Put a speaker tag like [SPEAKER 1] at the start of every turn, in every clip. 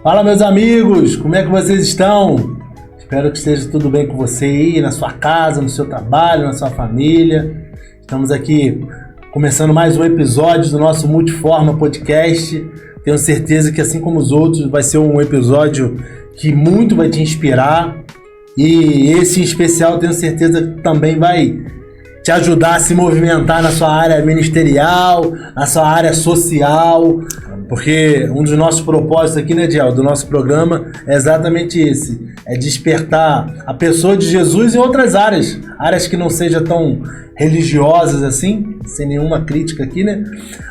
[SPEAKER 1] Fala, meus amigos, como é que vocês estão? Espero que esteja tudo bem com você aí, na sua casa, no seu trabalho, na sua família. Estamos aqui começando mais um episódio do nosso Multiforma Podcast. Tenho certeza que, assim como os outros, vai ser um episódio que muito vai te inspirar. E esse em especial, tenho certeza que também vai te ajudar a se movimentar na sua área ministerial, na sua área social, porque um dos nossos propósitos aqui, né, Diel, do nosso programa é exatamente esse, é despertar a pessoa de Jesus em outras áreas que não sejam tão religiosas assim, sem nenhuma crítica aqui, né,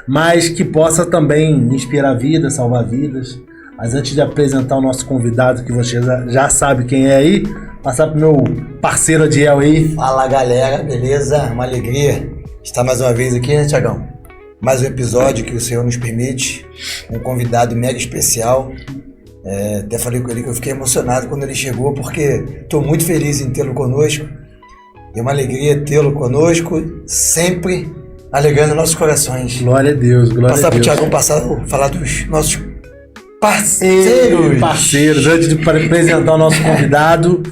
[SPEAKER 1] mas que possa também inspirar vidas, salvar vidas. Mas antes de apresentar o nosso convidado, que você já sabe quem é aí, passar pro meu parceiro Adiel aí.
[SPEAKER 2] Fala, galera, beleza? Uma alegria estar mais uma vez aqui, né, Thiagão? Mais um episódio que o Senhor nos permite, um convidado mega especial. Até falei com ele que eu fiquei emocionado quando ele chegou, porque estou muito feliz em tê-lo conosco. É uma alegria tê-lo conosco, sempre alegrando nossos corações.
[SPEAKER 1] Glória a Deus, glória a Deus.
[SPEAKER 2] Passar pro Thiagão falar dos nossos parceiros.
[SPEAKER 1] Antes de apresentar o nosso convidado,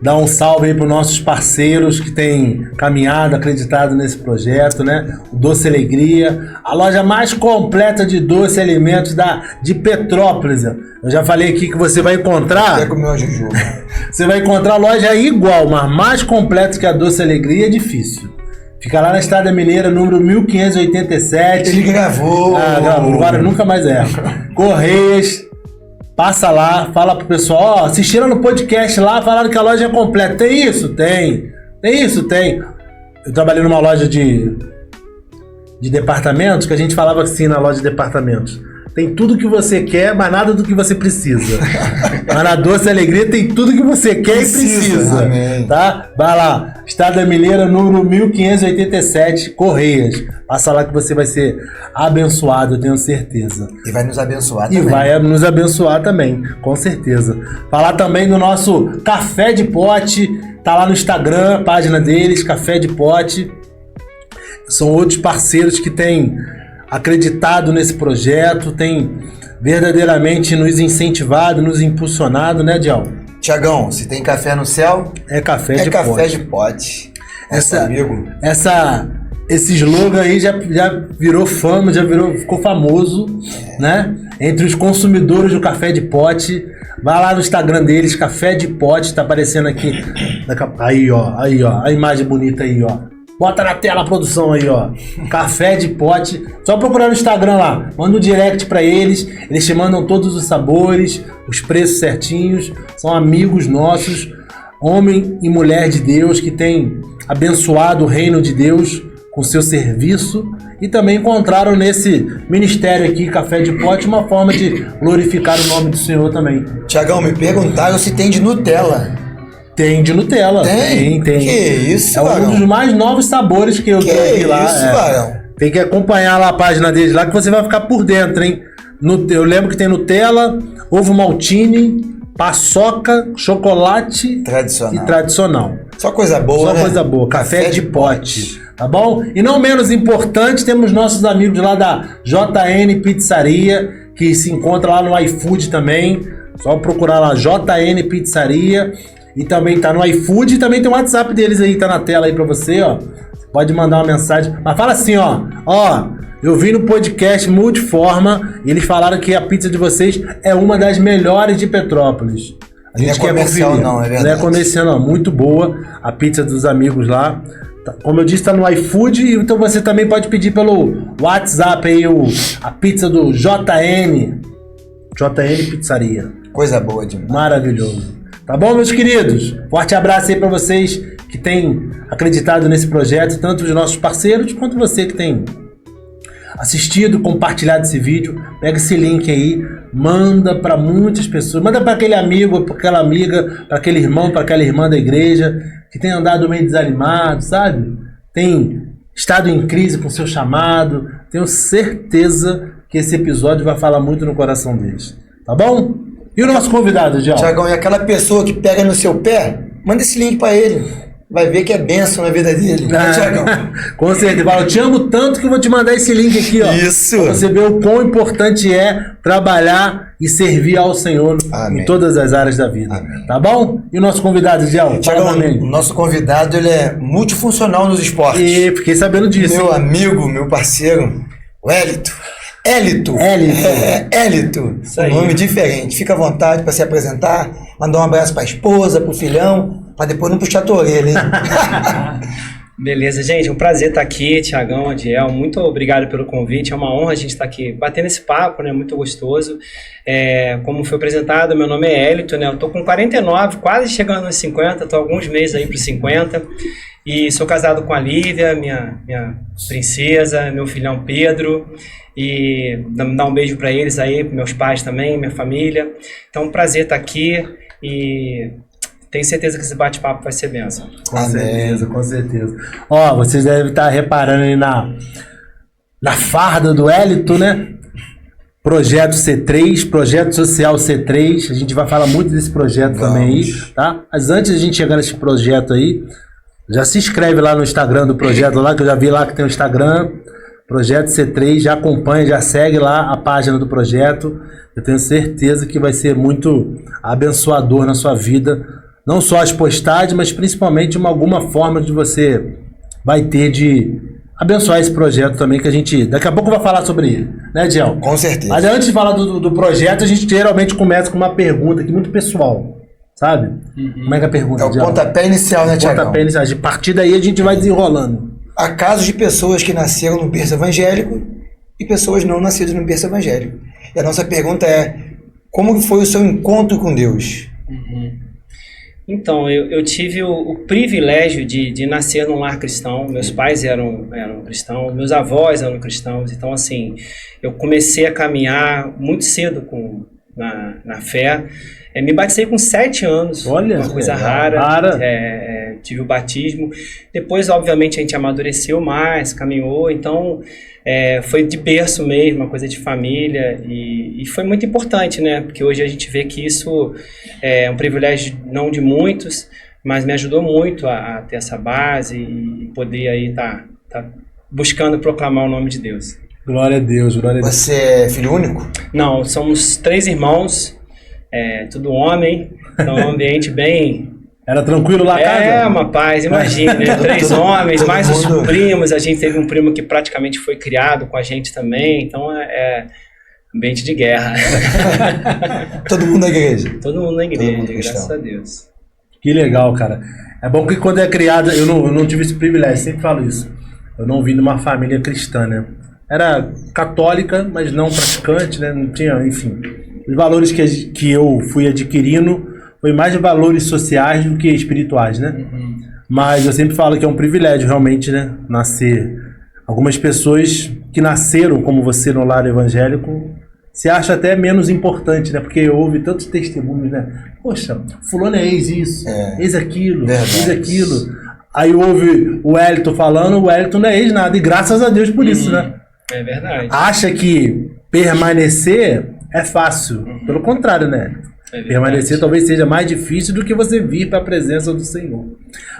[SPEAKER 1] dar um salve aí para os nossos parceiros que têm caminhado, acreditado nesse projeto, né? O Doce Alegria, a loja mais completa de doce e alimentos de Petrópolis. Eu já falei aqui que você vai encontrar.
[SPEAKER 2] Quer comer uma jujuba?
[SPEAKER 1] Você vai encontrar a loja igual, mas mais completa que a Doce Alegria é difícil. Fica lá na Estrada Mineira, número 1587.
[SPEAKER 2] Ele gravou.
[SPEAKER 1] Gravou. Agora nunca mais é. Correias. Passa lá, fala pro pessoal, assistiram no podcast lá, falaram que a loja é completa. Tem isso? Tem. Tem isso? Tem. Eu trabalhei numa loja de departamentos, que a gente falava assim na loja de departamentos. Tem tudo que você quer, mas nada do que você precisa. Mas na Doce Alegria tem tudo que você quer e precisa.
[SPEAKER 2] Amém.
[SPEAKER 1] Tá? Vai lá, Estrada Mineira, número 1587, Correias. Passa lá que você vai ser abençoado, eu tenho certeza.
[SPEAKER 2] E vai nos abençoar também.
[SPEAKER 1] E vai nos abençoar também, com certeza. Falar também do nosso Café de Pote, tá lá no Instagram, a página deles, Café de Pote. São outros parceiros que têm acreditado nesse projeto, têm verdadeiramente nos incentivado, nos impulsionado, né, Dial?
[SPEAKER 2] Tiagão, se tem café no céu,
[SPEAKER 1] é café de
[SPEAKER 2] café
[SPEAKER 1] pote.
[SPEAKER 2] de pote.
[SPEAKER 1] Esse slogan aí já virou fama, ficou famoso, né? Entre os consumidores do café de pote. Vai lá no Instagram deles, Café de Pote, tá aparecendo aqui. Aí, ó, a imagem bonita aí, ó. Bota na tela a produção aí, ó. Café de Pote. Só procurar no Instagram lá. Manda um direct pra eles. Eles te mandam todos os sabores, os preços certinhos. São amigos nossos, homem e mulher de Deus, que têm abençoado o reino de Deus com seu serviço. E também encontraram nesse ministério aqui, Café de Pote, uma forma de glorificar o nome do Senhor também.
[SPEAKER 2] Tiagão, me perguntaram se tem de Nutella.
[SPEAKER 1] Tem de Nutella. Tem.
[SPEAKER 2] Que isso,
[SPEAKER 1] um dos mais novos sabores que eu vi lá.
[SPEAKER 2] Que isso, Varão?
[SPEAKER 1] Tem que acompanhar lá a página deles lá que você vai ficar por dentro, hein? Eu lembro que tem Nutella, ovo maltine, paçoca, chocolate tradicional.
[SPEAKER 2] Só coisa boa, né?
[SPEAKER 1] Só coisa boa. Café de pote. Tá bom? E não menos importante, temos nossos amigos lá da JN Pizzaria, que se encontra lá no iFood também. Só procurar lá, JN Pizzaria. E também tá no iFood e também tem o WhatsApp deles aí, tá na tela aí pra você, ó. Você pode mandar uma mensagem. Mas fala assim, ó. Eu vi no podcast Multiforma e eles falaram que a pizza de vocês é uma das melhores de Petrópolis. A gente quer conferir.
[SPEAKER 2] Não é verdade.
[SPEAKER 1] Não é comercial, não. Muito boa a pizza dos amigos lá. Como eu disse, tá no iFood, então você também pode pedir pelo WhatsApp aí a pizza do JN Pizzaria.
[SPEAKER 2] Coisa boa demais.
[SPEAKER 1] Maravilhoso. Tá bom, meus queridos? Forte abraço aí pra vocês que têm acreditado nesse projeto, tanto os nossos parceiros quanto você que tem assistido, compartilhado esse vídeo. Pega esse link aí, manda para muitas pessoas, manda para aquele amigo, para aquela amiga, para aquele irmão, para aquela irmã da igreja que tem andado meio desanimado, sabe? Tem estado em crise com o seu chamado. Tenho certeza que esse episódio vai falar muito no coração deles. Tá bom? E o nosso convidado, Dial?
[SPEAKER 2] Tiagão, e aquela pessoa que pega no seu pé, manda esse link para ele. Vai ver que é bênção na vida dele. Tiagão?
[SPEAKER 1] Com certeza. Eu te amo tanto que eu vou te mandar esse link aqui, ó.
[SPEAKER 2] Isso.
[SPEAKER 1] Pra você ver o quão importante é trabalhar e servir ao Senhor
[SPEAKER 2] Amém.
[SPEAKER 1] em todas as áreas da vida.
[SPEAKER 2] Amém.
[SPEAKER 1] Tá bom? E o nosso convidado, Gel?
[SPEAKER 2] Tiagão, o nosso convidado ele é multifuncional nos esportes.
[SPEAKER 1] E fiquei sabendo disso.
[SPEAKER 2] Meu amigo, meu parceiro, o Hélito. Hélito. Hélito. Um nome diferente. Fica à vontade para se apresentar, mandar um abraço para a esposa, para o filhão, para depois não puxar a tua orelha, hein?
[SPEAKER 3] Beleza, gente, é um prazer estar aqui, Tiagão, Adiel, muito obrigado pelo convite, é uma honra a gente estar aqui batendo esse papo, né, muito gostoso. Como foi apresentado, meu nome é Hélito, né, eu tô com 49, quase chegando nos 50, tô alguns meses aí para os 50, e sou casado com a Lívia, minha princesa, meu filhão Pedro, e dar um beijo para eles aí, pros meus pais também, minha família. Então, é um prazer estar aqui e tenho certeza que esse bate-papo vai ser bênção.
[SPEAKER 1] Com certeza, com certeza. Ó, vocês devem estar reparando aí na farda do Hélito, né? Projeto C3, Projeto Social C3. A gente vai falar muito desse projeto também aí, tá? Mas antes de a gente chegar nesse projeto aí, já se inscreve lá no Instagram do projeto lá, que eu já vi lá que tem o Instagram, Projeto C3, já acompanha, já segue lá a página do projeto. Eu tenho certeza que vai ser muito abençoador na sua vida. Não só as postagens, mas principalmente alguma forma de você vai ter de abençoar esse projeto também, que a gente daqui a pouco vai falar sobre ele, né, Diel?
[SPEAKER 2] Com certeza.
[SPEAKER 1] Mas antes de falar do projeto, a gente geralmente começa com uma pergunta aqui muito pessoal, sabe? Como é que é a pergunta,
[SPEAKER 2] É o
[SPEAKER 1] Diel?
[SPEAKER 2] pontapé inicial, né, Tiagão?
[SPEAKER 1] Pontapé inicial. A partir daí a gente vai desenrolando.
[SPEAKER 2] Há casos de pessoas que nasceram no berço evangélico e pessoas não nascidas no berço evangélico. E a nossa pergunta é, como foi o seu encontro com Deus?
[SPEAKER 3] Então, eu tive o privilégio de nascer num lar cristão. Meus pais eram cristãos, meus avós eram cristãos. Então, assim, eu comecei a caminhar muito cedo na fé. Me batizei com 7 anos,
[SPEAKER 1] Olha,
[SPEAKER 3] uma coisa
[SPEAKER 1] rara.
[SPEAKER 3] rara. Tive o batismo. Depois, obviamente, a gente amadureceu mais, caminhou. Então, foi de berço mesmo, uma coisa de família. E foi muito importante, né? Porque hoje a gente vê que isso é um privilégio não de muitos, mas me ajudou muito a ter essa base e poder aí tá buscando proclamar o nome de Deus.
[SPEAKER 1] Glória a Deus, glória a Deus.
[SPEAKER 2] Você é filho único?
[SPEAKER 3] Não, somos 3 irmãos, tudo homem, então um ambiente bem...
[SPEAKER 1] Era tranquilo lá a casa?
[SPEAKER 3] Uma paz, imagina, né? 3 homens,
[SPEAKER 2] todo
[SPEAKER 3] mais os
[SPEAKER 2] mundo.
[SPEAKER 3] primos, a gente teve um primo que praticamente foi criado com a gente também, então ambiente de guerra.
[SPEAKER 2] Todo mundo na igreja.
[SPEAKER 3] Todo mundo na
[SPEAKER 2] Todo
[SPEAKER 3] igreja,
[SPEAKER 2] mundo
[SPEAKER 3] graças
[SPEAKER 2] cristão.
[SPEAKER 3] a Deus.
[SPEAKER 1] Que legal, cara. É bom que quando é criado, eu não tive esse privilégio, sempre falo isso. Eu não vim de uma família cristã, né? Era católica, mas não praticante, né? Não tinha, enfim. Os valores que eu fui adquirindo foi mais de valores sociais do que espirituais, né? Mas eu sempre falo que é um privilégio realmente, né? Nascer. Algumas pessoas que nasceram como você no lar evangélico se acham até menos importante, né? Porque houve tantos testemunhos, né? Poxa, fulano é ex isso, ex aquilo, ex aquilo. Aí houve o Hélito falando, o Hélito não é ex nada. E graças a Deus por isso, né?
[SPEAKER 3] É verdade.
[SPEAKER 1] Acha que permanecer é fácil. Pelo contrário, né? Permanecer talvez seja mais difícil do que você vir para a presença do Senhor.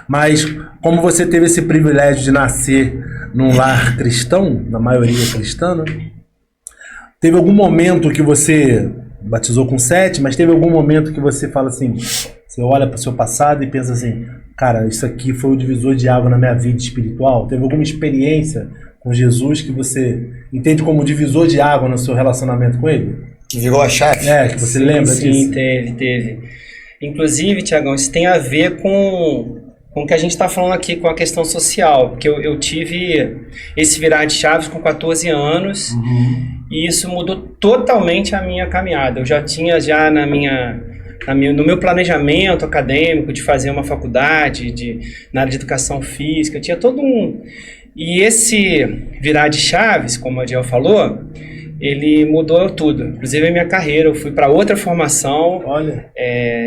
[SPEAKER 1] Mas como você teve esse privilégio de nascer num lar cristão, na maioria cristã, né? Teve algum momento que você batizou com 7, mas teve algum momento que você fala assim, você olha para o seu passado e pensa assim, cara, isso aqui foi o divisor de água na minha vida espiritual? Teve alguma experiência com Jesus que você entende como divisor de água no seu relacionamento com ele?
[SPEAKER 2] Que virou a chave?
[SPEAKER 1] Que você lembra disso?
[SPEAKER 3] Sim, teve. Inclusive, Tiagão, isso tem a ver com o que a gente está falando aqui, com a questão social, porque eu tive esse virar de chaves com 14 anos e isso mudou totalmente a minha caminhada. Eu já tinha no meu planejamento acadêmico de fazer uma faculdade na área de educação física, eu tinha todo um... E esse virar de chaves, como a Adiel falou, ele mudou tudo, inclusive a minha carreira. Eu fui para outra formação.
[SPEAKER 1] Olha.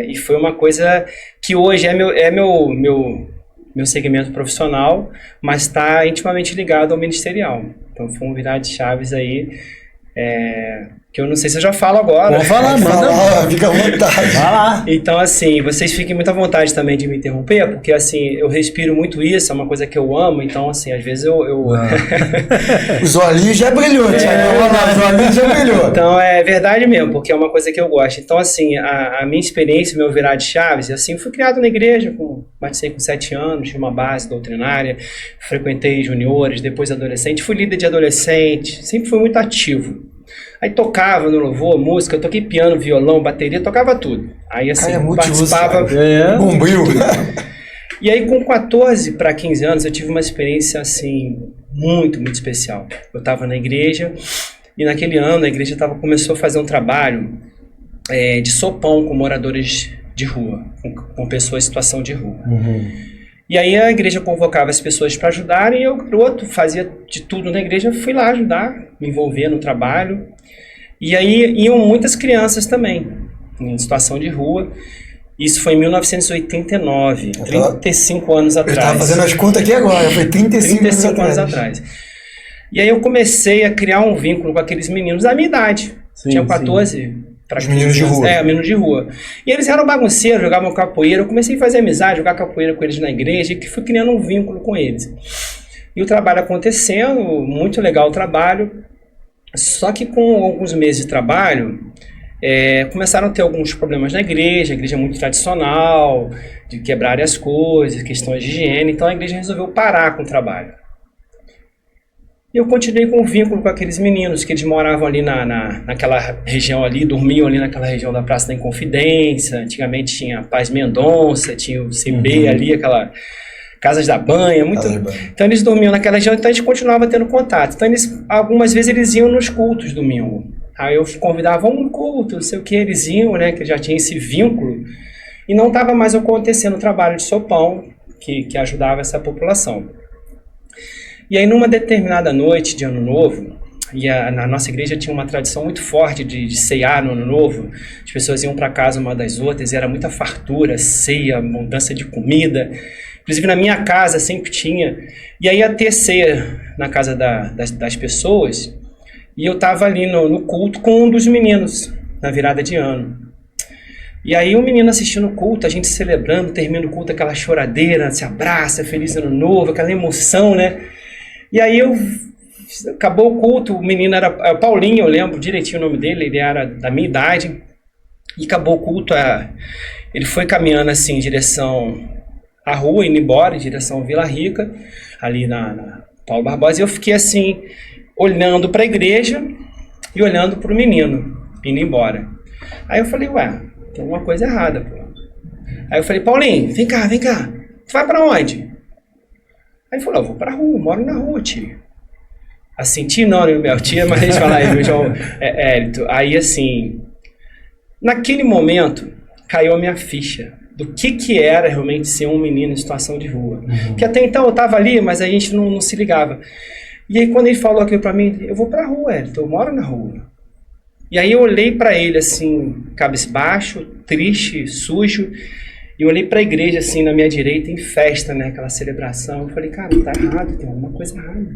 [SPEAKER 3] E foi uma coisa que hoje é meu segmento profissional, mas está intimamente ligado ao ministerial. Então foi um virar de chaves aí que eu não sei se eu já falo agora.
[SPEAKER 1] Pode falar, manda.
[SPEAKER 2] Fica à vontade.
[SPEAKER 1] Vai lá.
[SPEAKER 3] Então, assim, vocês fiquem muito à vontade também de me interromper, porque, assim, eu respiro muito isso, é uma coisa que eu amo, então, assim, às vezes
[SPEAKER 2] Os olhinhos já brilhou, Thiago. Os olhinhos já brilhou.
[SPEAKER 3] Então, é verdade mesmo, porque é uma coisa que eu gosto. Então, assim, a minha experiência, meu virar de chaves, assim, eu fui criado na igreja, batizei com 7 anos, tinha uma base doutrinária, frequentei juniores, depois adolescente, fui líder de adolescente, sempre fui muito ativo. Aí tocava no louvor, música, eu toquei piano, violão, bateria, tocava tudo. Aí assim, participava...
[SPEAKER 2] Bombril.
[SPEAKER 3] E aí com 14 para 15 anos eu tive uma experiência assim, muito, muito especial. Eu estava na igreja e naquele ano a igreja começou a fazer um trabalho de sopão com moradores de rua, com pessoas em situação de rua. E aí a igreja convocava as pessoas para ajudarem e eu, garoto, fazia de tudo na igreja, fui lá ajudar, me envolver no trabalho. E aí iam muitas crianças também, em situação de rua. Isso foi em 1989, 35 anos atrás.
[SPEAKER 2] Eu estava fazendo as contas aqui agora, foi 35
[SPEAKER 3] anos atrás. E aí eu comecei a criar um vínculo com aqueles meninos da minha idade. Tinha 14...
[SPEAKER 2] Os meninos de rua.
[SPEAKER 3] Meninos de rua. E eles eram bagunceiros, jogavam capoeira. Eu comecei a fazer amizade, jogar capoeira com eles na igreja, e fui criando um vínculo com eles. E o trabalho acontecendo, muito legal o trabalho. Só que com alguns meses de trabalho, começaram a ter alguns problemas na igreja. A igreja é muito tradicional, de quebrarem as coisas, questões de higiene. Então a igreja resolveu parar com o trabalho. E eu continuei com o vínculo com aqueles meninos que eles moravam ali naquela região ali, dormiam ali naquela região da Praça da Inconfidência. Antigamente tinha Paz Mendonça, tinha o CB ali, aquela Casas da Banha, Então eles dormiam naquela região, então a gente continuava tendo contato. Então algumas vezes eles iam nos cultos domingo. Aí eu convidava um culto, não sei o que, eles iam, né, que já tinha esse vínculo. E não estava mais acontecendo o trabalho de sopão que ajudava essa população. E aí, numa determinada noite de Ano Novo, na nossa igreja tinha uma tradição muito forte de ceiar no Ano Novo. As pessoas iam para casa uma das outras, e era muita fartura, ceia, mudança de comida. Inclusive, na minha casa sempre tinha. E aí, ia ter ceia na casa das pessoas, e eu estava ali no culto com um dos meninos, na virada de ano. E aí, o menino assistindo o culto, a gente celebrando, termina o culto, aquela choradeira, se abraça, feliz Ano Novo, aquela emoção, né? E aí acabou o culto, o menino era Paulinho, eu lembro direitinho o nome dele, ele era da minha idade, e acabou o culto, ele foi caminhando assim em direção à rua, indo embora, em direção à Vila Rica, ali na Paulo Barbosa, e eu fiquei assim, olhando para a igreja e olhando para o menino, indo embora. Aí eu falei, tem alguma coisa errada, pô. Aí eu falei, Paulinho, vem cá, tu vai para onde? Aí ele falou, eu vou pra rua, moro na rua, tio. Assim, tio não, né, meu tio, mas deixa eu falar aí, meu João Hélito. Aí, assim, naquele momento, caiu a minha ficha do que era realmente ser um menino em situação de rua. Porque até então eu tava ali, mas a gente não se ligava. E aí, quando ele falou aquilo pra mim, eu vou pra rua, Hélito, eu moro na rua. E aí eu olhei pra ele, assim, cabisbaixo, triste, sujo, e eu olhei para a igreja, assim, na minha direita, em festa, né? Aquela celebração. Eu falei, cara, tá errado, tem alguma coisa errada.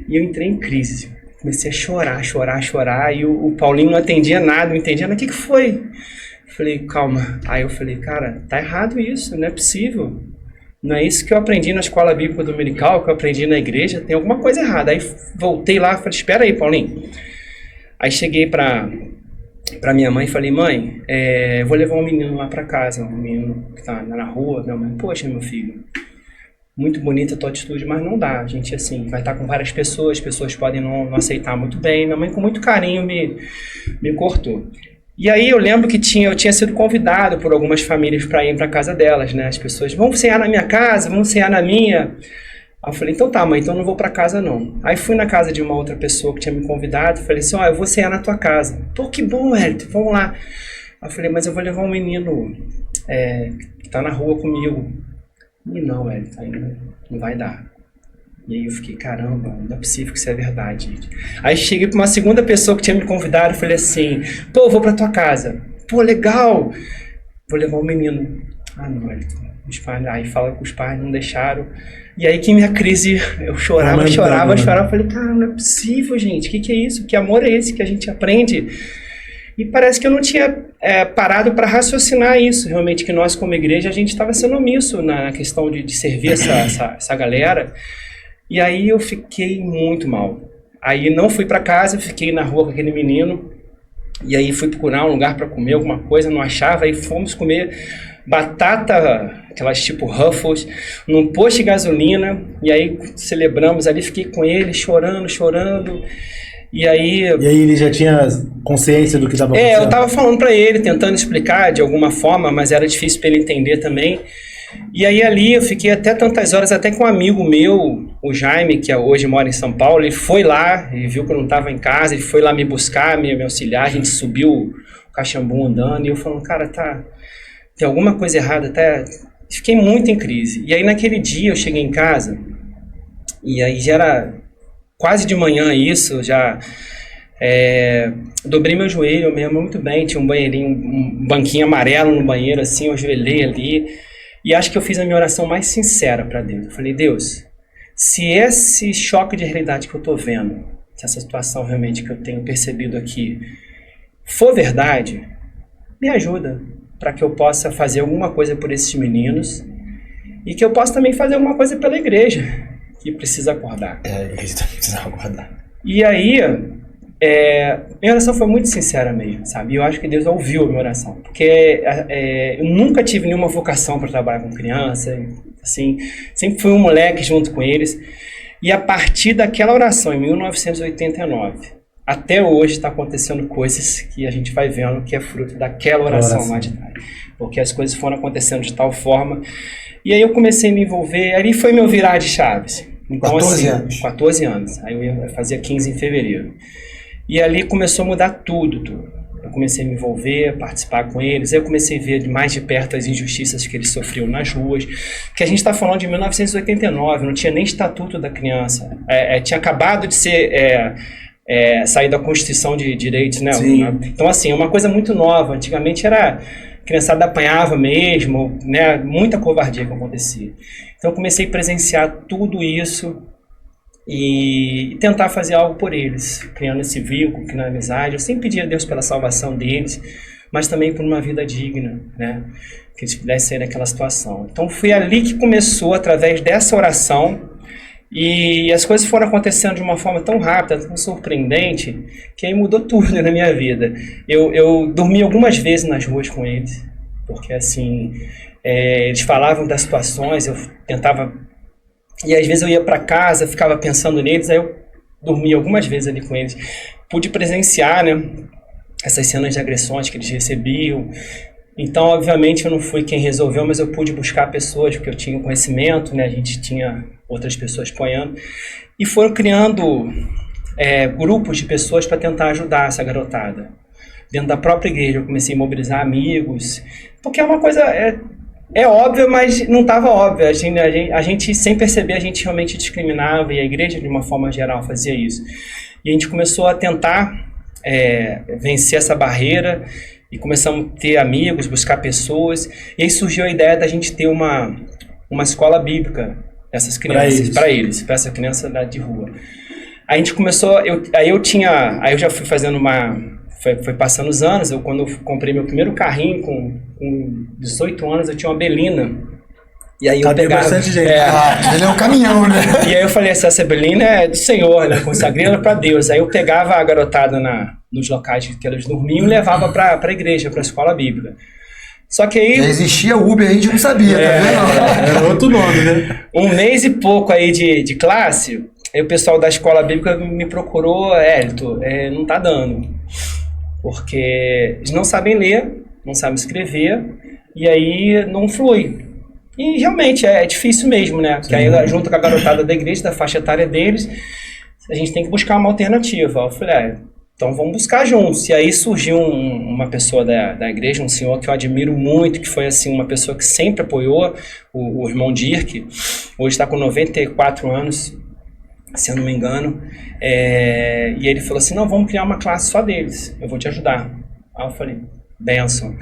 [SPEAKER 3] E eu entrei em crise. Comecei a chorar. E o Paulinho não atendia nada, não entendia nada. O que foi? Eu falei, calma. Aí eu falei, cara, tá errado isso, não é possível. Não é isso que eu aprendi na escola bíblica dominical, que eu aprendi na igreja. Tem alguma coisa errada. Aí voltei lá e falei, espera aí, Paulinho. Aí cheguei para minha mãe e falei, mãe, eu vou levar um menino lá para casa, um menino que tá na rua. Minha mãe, poxa, meu filho, muito bonita a tua atitude, mas não dá. A gente, assim, vai estar com várias pessoas, as pessoas podem não aceitar muito bem. Minha mãe, com muito carinho, me cortou. E aí eu lembro que eu tinha sido convidado por algumas famílias para ir para casa delas, né? As pessoas, vamos cear na minha casa, vamos cear na minha. Aí eu falei, então tá, mãe, então não vou pra casa não. Aí fui na casa de uma outra pessoa que tinha me convidado, falei assim, eu vou cear na tua casa. Pô, que bom, Hélito, vamos lá. Aí eu falei, mas eu vou levar um menino que tá na rua comigo. E não, Hélito, aí não vai dar. E aí eu fiquei, caramba, não é possível que isso é verdade. Aí cheguei pra uma segunda pessoa que tinha me convidado, falei assim, pô, vou pra tua casa. Pô, legal, vou levar um menino. Ah, não, Hélito, Os pais, aí fala que os pais não deixaram. E aí que minha crise, eu chorava. Falei, cara, não é possível, gente. O que é isso? Que amor é esse que a gente aprende? E parece que eu não tinha parado para raciocinar isso, realmente, que nós como igreja, a gente estava sendo omisso na questão de servir essa galera. E aí eu fiquei muito mal. Aí não fui para casa, fiquei na rua com aquele menino. E aí fui procurar um lugar para comer alguma coisa, não achava. Aí fomos comer batata, aquelas tipo Ruffles, num posto de gasolina. E aí celebramos ali, fiquei com ele chorando. E aí
[SPEAKER 1] ele já tinha consciência do que estava acontecendo?
[SPEAKER 3] Eu tava falando pra ele, tentando explicar de alguma forma, mas era difícil pra ele entender também. E aí ali eu fiquei até tantas horas, até com um amigo meu, o Jaime, que hoje mora em São Paulo, ele foi lá, ele viu que eu não tava em casa, ele foi lá me buscar, me auxiliar, a gente subiu o Caxambu andando, e eu falando, cara, tem alguma coisa errada, até fiquei muito em crise. E aí naquele dia eu cheguei em casa, e aí já era quase de manhã isso, já dobrei meu joelho, eu me lembro muito bem, tinha um banheirinho, um banquinho amarelo no banheiro, assim, eu ajoelhei ali, e acho que eu fiz a minha oração mais sincera para Deus. Eu falei, Deus, se esse choque de realidade que eu tô vendo, se essa situação realmente que eu tenho percebido aqui for verdade, me ajuda para que eu possa fazer alguma coisa por esses meninos e que eu possa também fazer alguma coisa pela igreja, que precisa acordar.
[SPEAKER 2] A igreja precisa acordar.
[SPEAKER 3] E aí, minha oração foi muito sincera mesmo, sabe? E eu acho que Deus ouviu a minha oração. Porque eu nunca tive nenhuma vocação para trabalhar com criança, assim, sempre fui um moleque junto com eles. E a partir daquela oração, em 1989, até hoje está acontecendo coisas que a gente vai vendo que é fruto daquela oração lá de trás. Porque as coisas foram acontecendo de tal forma. E aí eu comecei a me envolver, ali foi meu virar de chaves. Então,
[SPEAKER 2] 14 anos.
[SPEAKER 3] 14 anos. Aí eu fazia 15 em fevereiro. E ali começou a mudar tudo. Eu comecei a me envolver, a participar com eles. Aí eu comecei a ver mais de perto as injustiças que eles sofriam nas ruas. Porque a gente está falando de 1989, não tinha nem estatuto da criança. Tinha acabado de ser... sair da Constituição de Direitos, né?
[SPEAKER 1] Sim.
[SPEAKER 3] Então, assim, é uma coisa muito nova. Antigamente a criançada apanhava mesmo, né? Muita covardia que acontecia. Então, eu comecei a presenciar tudo isso e tentar fazer algo por eles, criando esse vínculo, criando amizade. Eu sempre pedia a Deus pela salvação deles, mas também por uma vida digna, né? Que eles pudessem sair daquela situação. Então, foi ali que começou, através dessa oração. E as coisas foram acontecendo de uma forma tão rápida, tão surpreendente, que aí mudou tudo na minha vida. Eu dormi algumas vezes nas ruas com eles, porque assim, eles falavam das situações, eu tentava... E às vezes eu ia para casa, ficava pensando neles, aí eu dormi algumas vezes ali com eles. Pude presenciar, né, essas cenas de agressões que eles recebiam. Então, obviamente, eu não fui quem resolveu, mas eu pude buscar pessoas, porque eu tinha conhecimento, né? A gente tinha outras pessoas apoiando. E foram criando grupos de pessoas para tentar ajudar essa garotada. Dentro da própria igreja, eu comecei a mobilizar amigos, porque é uma coisa... óbvia, mas não estava óbvia. A gente, sem perceber, a gente realmente discriminava, e a igreja, de uma forma geral, fazia isso. E a gente começou a tentar vencer essa barreira, e começamos a ter amigos, buscar pessoas, e aí surgiu a ideia da gente ter uma escola bíblica dessas crianças, para essa criança de rua. A gente começou, aí eu já fui fazendo foi passando os anos, quando eu comprei meu primeiro carrinho, com 18 anos, eu tinha uma Belina. E aí eu pegava...
[SPEAKER 1] bastante gente.
[SPEAKER 2] Ele é um caminhão, né?
[SPEAKER 3] E aí eu falei assim, essa Belina é do Senhor, né? Consagrei ela para Deus. Aí eu pegava a garotada nos locais que elas dormiam e levava para a igreja, para a escola bíblica. Só que aí...
[SPEAKER 2] Já existia Uber, a gente não sabia, tá vendo?
[SPEAKER 1] Era outro nome, né?
[SPEAKER 3] Um mês e pouco aí de classe, aí o pessoal da escola bíblica me procurou, Hélito, não tá dando. Porque eles não sabem ler, não sabem escrever, e aí não flui. E realmente é difícil mesmo, né? Porque aí, junto com a garotada da igreja, da faixa etária deles, a gente tem que buscar uma alternativa. Eu falei, então vamos buscar juntos. E aí surgiu uma pessoa da igreja, um senhor que eu admiro muito, que foi assim, uma pessoa que sempre apoiou, o irmão Dirk, hoje está com 94 anos, se eu não me engano. E ele falou assim, não, vamos criar uma classe só deles, eu vou te ajudar. Aí eu falei, benção.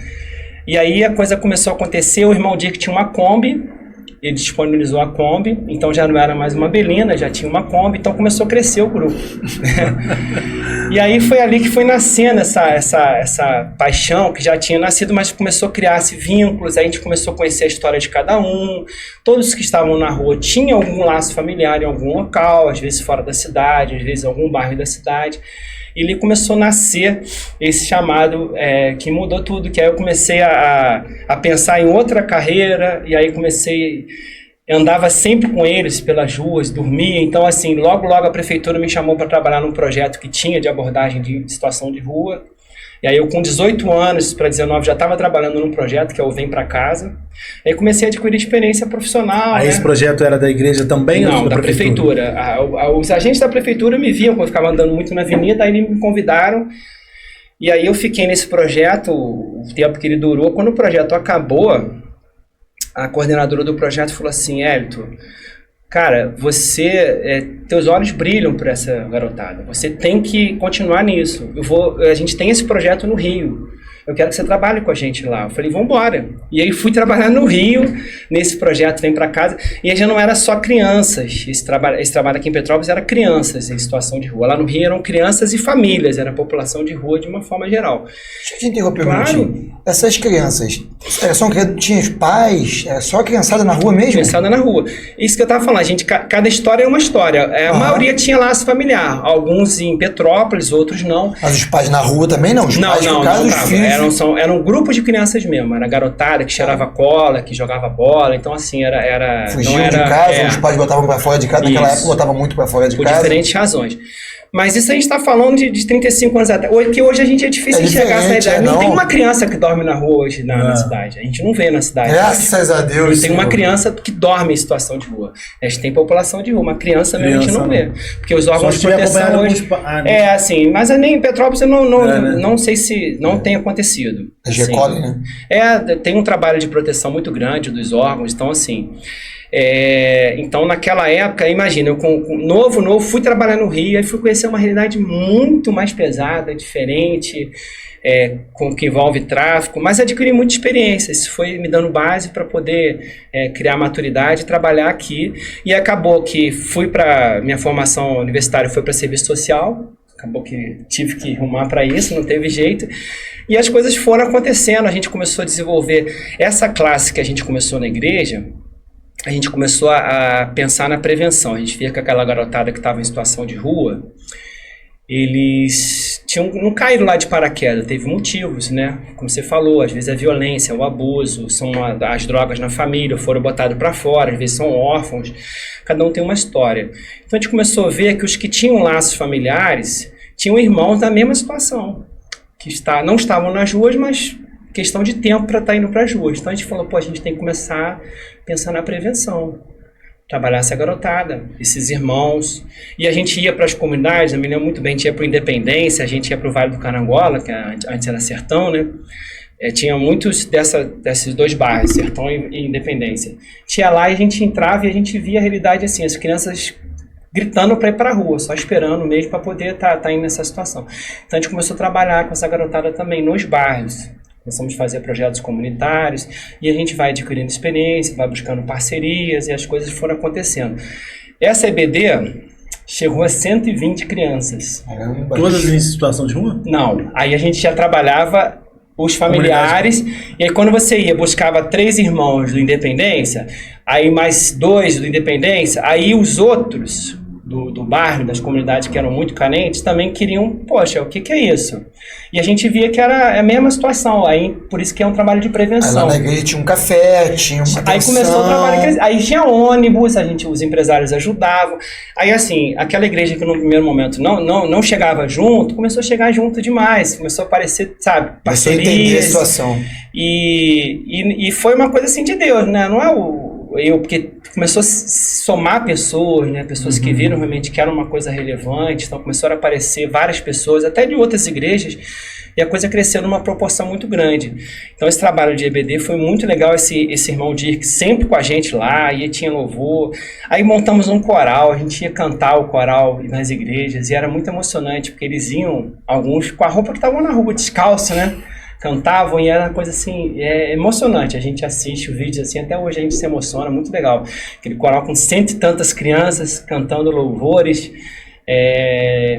[SPEAKER 3] E aí a coisa começou a acontecer, o irmão Dirk tinha uma Kombi, ele disponibilizou a Kombi, então já não era mais uma Belina, já tinha uma Kombi, então começou a crescer o grupo. E aí foi ali que foi nascendo essa paixão que já tinha nascido, mas começou a criar-se vínculos, aí a gente começou a conhecer a história de cada um, todos que estavam na rua tinham algum laço familiar em algum local, às vezes fora da cidade, às vezes em algum bairro da cidade. E ali começou a nascer esse chamado que mudou tudo, que aí eu comecei a pensar em outra carreira, e aí andava sempre com eles pelas ruas, dormia, então assim, logo a prefeitura me chamou para trabalhar num projeto que tinha de abordagem de situação de rua, e aí eu com 18 anos para 19 já estava trabalhando num projeto que é o Vem Pra Casa, aí comecei a adquirir experiência profissional.
[SPEAKER 1] Aí esse projeto era da igreja também?
[SPEAKER 3] Não,
[SPEAKER 1] ou
[SPEAKER 3] da prefeitura. Os agentes da prefeitura me viam quando eu ficava andando muito na avenida, aí eles me convidaram, e aí eu fiquei nesse projeto o tempo que ele durou. Quando o projeto acabou, a coordenadora do projeto falou assim: Hélito, cara, teus olhos brilham por essa garotada, você tem que continuar nisso. A gente tem esse projeto no Rio, eu quero que você trabalhe com a gente lá. Eu falei, vamos embora. E aí fui trabalhar no Rio, nesse projeto Vem Pra Casa, e aí já não era só crianças, esse trabalho aqui em Petrópolis era crianças em situação de rua. Lá no Rio eram crianças e famílias, era a população de rua de uma forma geral.
[SPEAKER 2] Deixa eu te interromper um minutinho. Essas crianças, tinham os pais, era só criançada na rua mesmo?
[SPEAKER 3] Criançada na rua. Isso que eu estava falando, cada história é uma história. A maioria tinha laço familiar, alguns em Petrópolis, outros não.
[SPEAKER 2] Mas os pais na rua também não? Os pais, no caso, os filhos...
[SPEAKER 3] Eram grupos de crianças mesmo, era garotada que cheirava cola, que jogava bola, então assim,
[SPEAKER 2] fugiam de casa, os pais botavam pra fora de casa, naquela época botavam muito pra fora de casa.
[SPEAKER 3] Por diferentes razões. Mas isso a gente está falando de 35 anos atrás, que hoje a gente é difícil enxergar essa ideia. Não tem uma criança que dorme na rua hoje na cidade, a gente não vê na cidade.
[SPEAKER 2] Graças a Deus.
[SPEAKER 3] Não tem uma criança que dorme em situação de rua. A gente tem população de rua, uma criança mesmo a gente não vê. Porque os órgãos de proteção hoje... assim, mas nem em Petrópolis eu não sei se não tem acontecido.
[SPEAKER 2] Eles recolhem, né?
[SPEAKER 3] Tem um trabalho de proteção muito grande dos órgãos, então assim... então naquela época, imagina, eu com novo fui trabalhar no Rio e fui conhecer uma realidade muito mais pesada, diferente, com que envolve tráfico, mas adquiri muita experiência. Isso foi me dando base para poder criar maturidade e trabalhar aqui. E acabou que minha formação universitária foi para serviço social, acabou que tive que arrumar para isso, não teve jeito. E as coisas foram acontecendo, a gente começou a desenvolver essa classe que a gente começou na igreja. A gente começou a pensar na prevenção. A gente via que aquela garotada que estava em situação de rua, eles não caíram lá de paraquedas, teve motivos, né? Como você falou, às vezes é violência, o abuso, são as drogas na família, foram botados para fora, às vezes são órfãos, cada um tem uma história. Então a gente começou a ver que os que tinham laços familiares tinham irmãos da mesma situação, que não estavam nas ruas, mas questão de tempo para estar indo para as ruas. Então a gente falou, a gente tem que começar a pensar na prevenção, trabalhar essa garotada, esses irmãos. E a gente ia para as comunidades, eu me lembro muito bem, a gente ia para o Independência, a gente ia para o Vale do Carangola, que antes era Sertão, né? Tinha muitos desses dois bairros, Sertão e Independência. Tinha lá e a gente entrava e a gente via a realidade assim, as crianças gritando para ir para a rua, só esperando mesmo para poder tá indo nessa situação. Então a gente começou a trabalhar com essa garotada também nos bairros. Começamos a fazer projetos comunitários e a gente vai adquirindo experiência, vai buscando parcerias e as coisas foram acontecendo. Essa EBD chegou a 120 crianças.
[SPEAKER 1] Todas em situação de rua?
[SPEAKER 3] Não. Aí a gente já trabalhava os familiares e aí quando você buscava 3 irmãos do Independência, aí mais 2 do Independência, aí os outros do bairro, das comunidades que eram muito carentes, também queriam, poxa, o que é isso? E a gente via que era a mesma situação, aí por isso que é um trabalho de prevenção.
[SPEAKER 2] Aí lá na igreja tinha um café, tinha uma atenção.
[SPEAKER 3] Aí começou o trabalho, aí tinha ônibus, os empresários ajudavam, aí assim, aquela igreja que no primeiro momento não chegava junto, começou a chegar junto demais, começou a aparecer, sabe, parcerias.
[SPEAKER 2] Começou a entender a situação.
[SPEAKER 3] E foi uma coisa assim de Deus, né, não é porque começou a somar pessoas, né? Pessoas que viram realmente que era uma coisa relevante, então começaram a aparecer várias pessoas, até de outras igrejas, e a coisa cresceu numa proporção muito grande. Então esse trabalho de EBD foi muito legal, esse irmão Dirk sempre com a gente lá, e tinha louvor, aí montamos um coral, a gente ia cantar o coral nas igrejas, e era muito emocionante, porque eles iam, alguns com a roupa que estavam na rua, descalço, né? cantavam e era uma coisa assim, emocionante. A gente assiste o vídeo assim, até hoje a gente se emociona, muito legal. Aquele coral com 100 e tantas crianças cantando louvores,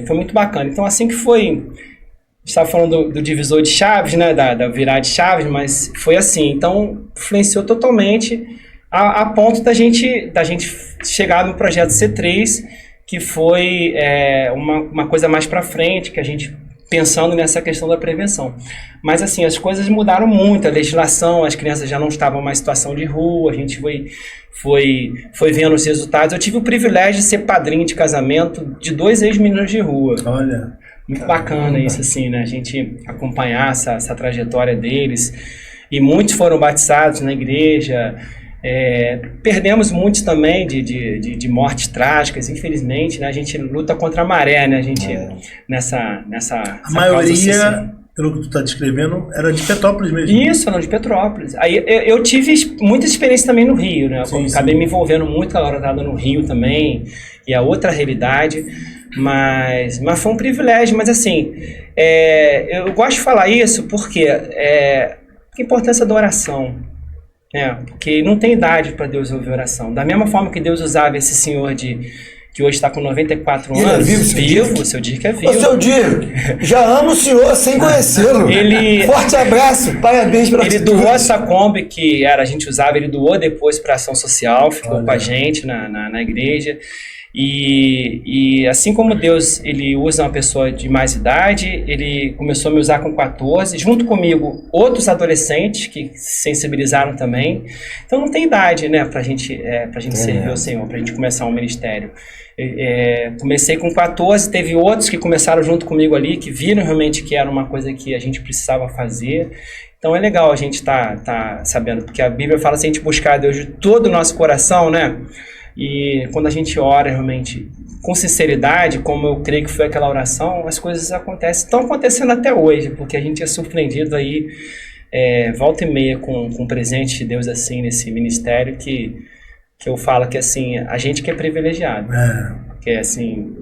[SPEAKER 3] foi muito bacana. Então assim que foi, estava falando do divisor de chaves, né, da virada de chaves, mas foi assim. Então influenciou totalmente a ponto da gente chegar no projeto C3, que foi uma coisa mais para frente, que a gente pensando nessa questão da prevenção. Mas assim, as coisas mudaram muito, a legislação, as crianças já não estavam mais em situação de rua, a gente foi vendo os resultados. Eu tive o privilégio de ser padrinho de casamento de 2 ex-meninos de rua.
[SPEAKER 1] Olha.
[SPEAKER 3] Muito bacana isso, assim, né? A gente acompanhar essa trajetória deles. E muitos foram batizados na igreja. Perdemos muitos também de mortes trágicas, infelizmente, né? A gente luta contra a maré, né? A gente nessa
[SPEAKER 1] a maioria, pelo que tu está descrevendo, era de Petrópolis mesmo.
[SPEAKER 3] Isso, não, de Petrópolis. Aí eu tive muita experiência também no Rio, né? Eu acabei me envolvendo muito com a garotada no Rio também, e a outra realidade, mas foi um privilégio. Mas assim, eu gosto de falar isso porque a importância da oração. Porque não tem idade para Deus ouvir oração. Da mesma forma que Deus usava esse senhor que hoje está com 94 anos.
[SPEAKER 2] Vivo,
[SPEAKER 3] o seu Dirk é vivo.
[SPEAKER 2] Ô, seu Dirk, já amo o senhor sem conhecê-lo. Forte abraço, parabéns para você.
[SPEAKER 3] Ele doou essa Kombi que a gente usava, ele doou depois para ação social, ficou com a gente na igreja. E assim como Deus ele usa uma pessoa de mais idade, ele começou a me usar com 14, junto comigo outros adolescentes que se sensibilizaram também. Então não tem idade, né, pra gente servir ao Senhor, pra gente começar um ministério. Comecei com 14, teve outros que começaram junto comigo ali, que viram realmente que era uma coisa que a gente precisava fazer. Então é legal a gente tá sabendo, porque a Bíblia fala assim, a gente buscar a Deus de todo o nosso coração, né? E quando a gente ora realmente com sinceridade, como eu creio que foi aquela oração, as coisas acontecem. Estão acontecendo até hoje, porque a gente é surpreendido aí, volta e meia, com um presente de Deus assim nesse ministério, que eu falo que assim, a gente que é privilegiado. Porque assim,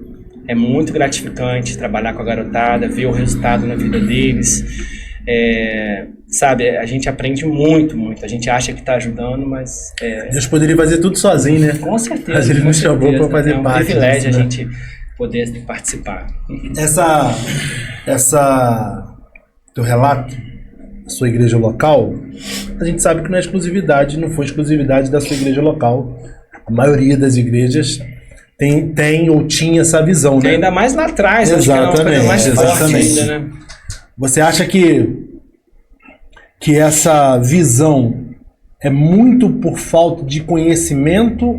[SPEAKER 3] é muito gratificante trabalhar com a garotada, ver o resultado na vida deles. Sabe, a gente aprende muito. A gente acha que está ajudando, mas...
[SPEAKER 1] Deus poderia fazer tudo sozinho, né?
[SPEAKER 3] Com certeza.
[SPEAKER 1] Mas ele nos chamou para fazer parte.
[SPEAKER 3] É um privilégio
[SPEAKER 1] disso,
[SPEAKER 3] a gente poder participar.
[SPEAKER 1] Teu relato, a sua igreja local, a gente sabe que não é exclusividade, não foi exclusividade da sua igreja local. A maioria das igrejas tem ou tinha essa visão, né?
[SPEAKER 3] Ainda mais lá atrás,
[SPEAKER 1] exatamente,
[SPEAKER 3] acho que é uma coisa mais forte ainda, né?
[SPEAKER 1] Você acha que essa visão é muito por falta de conhecimento,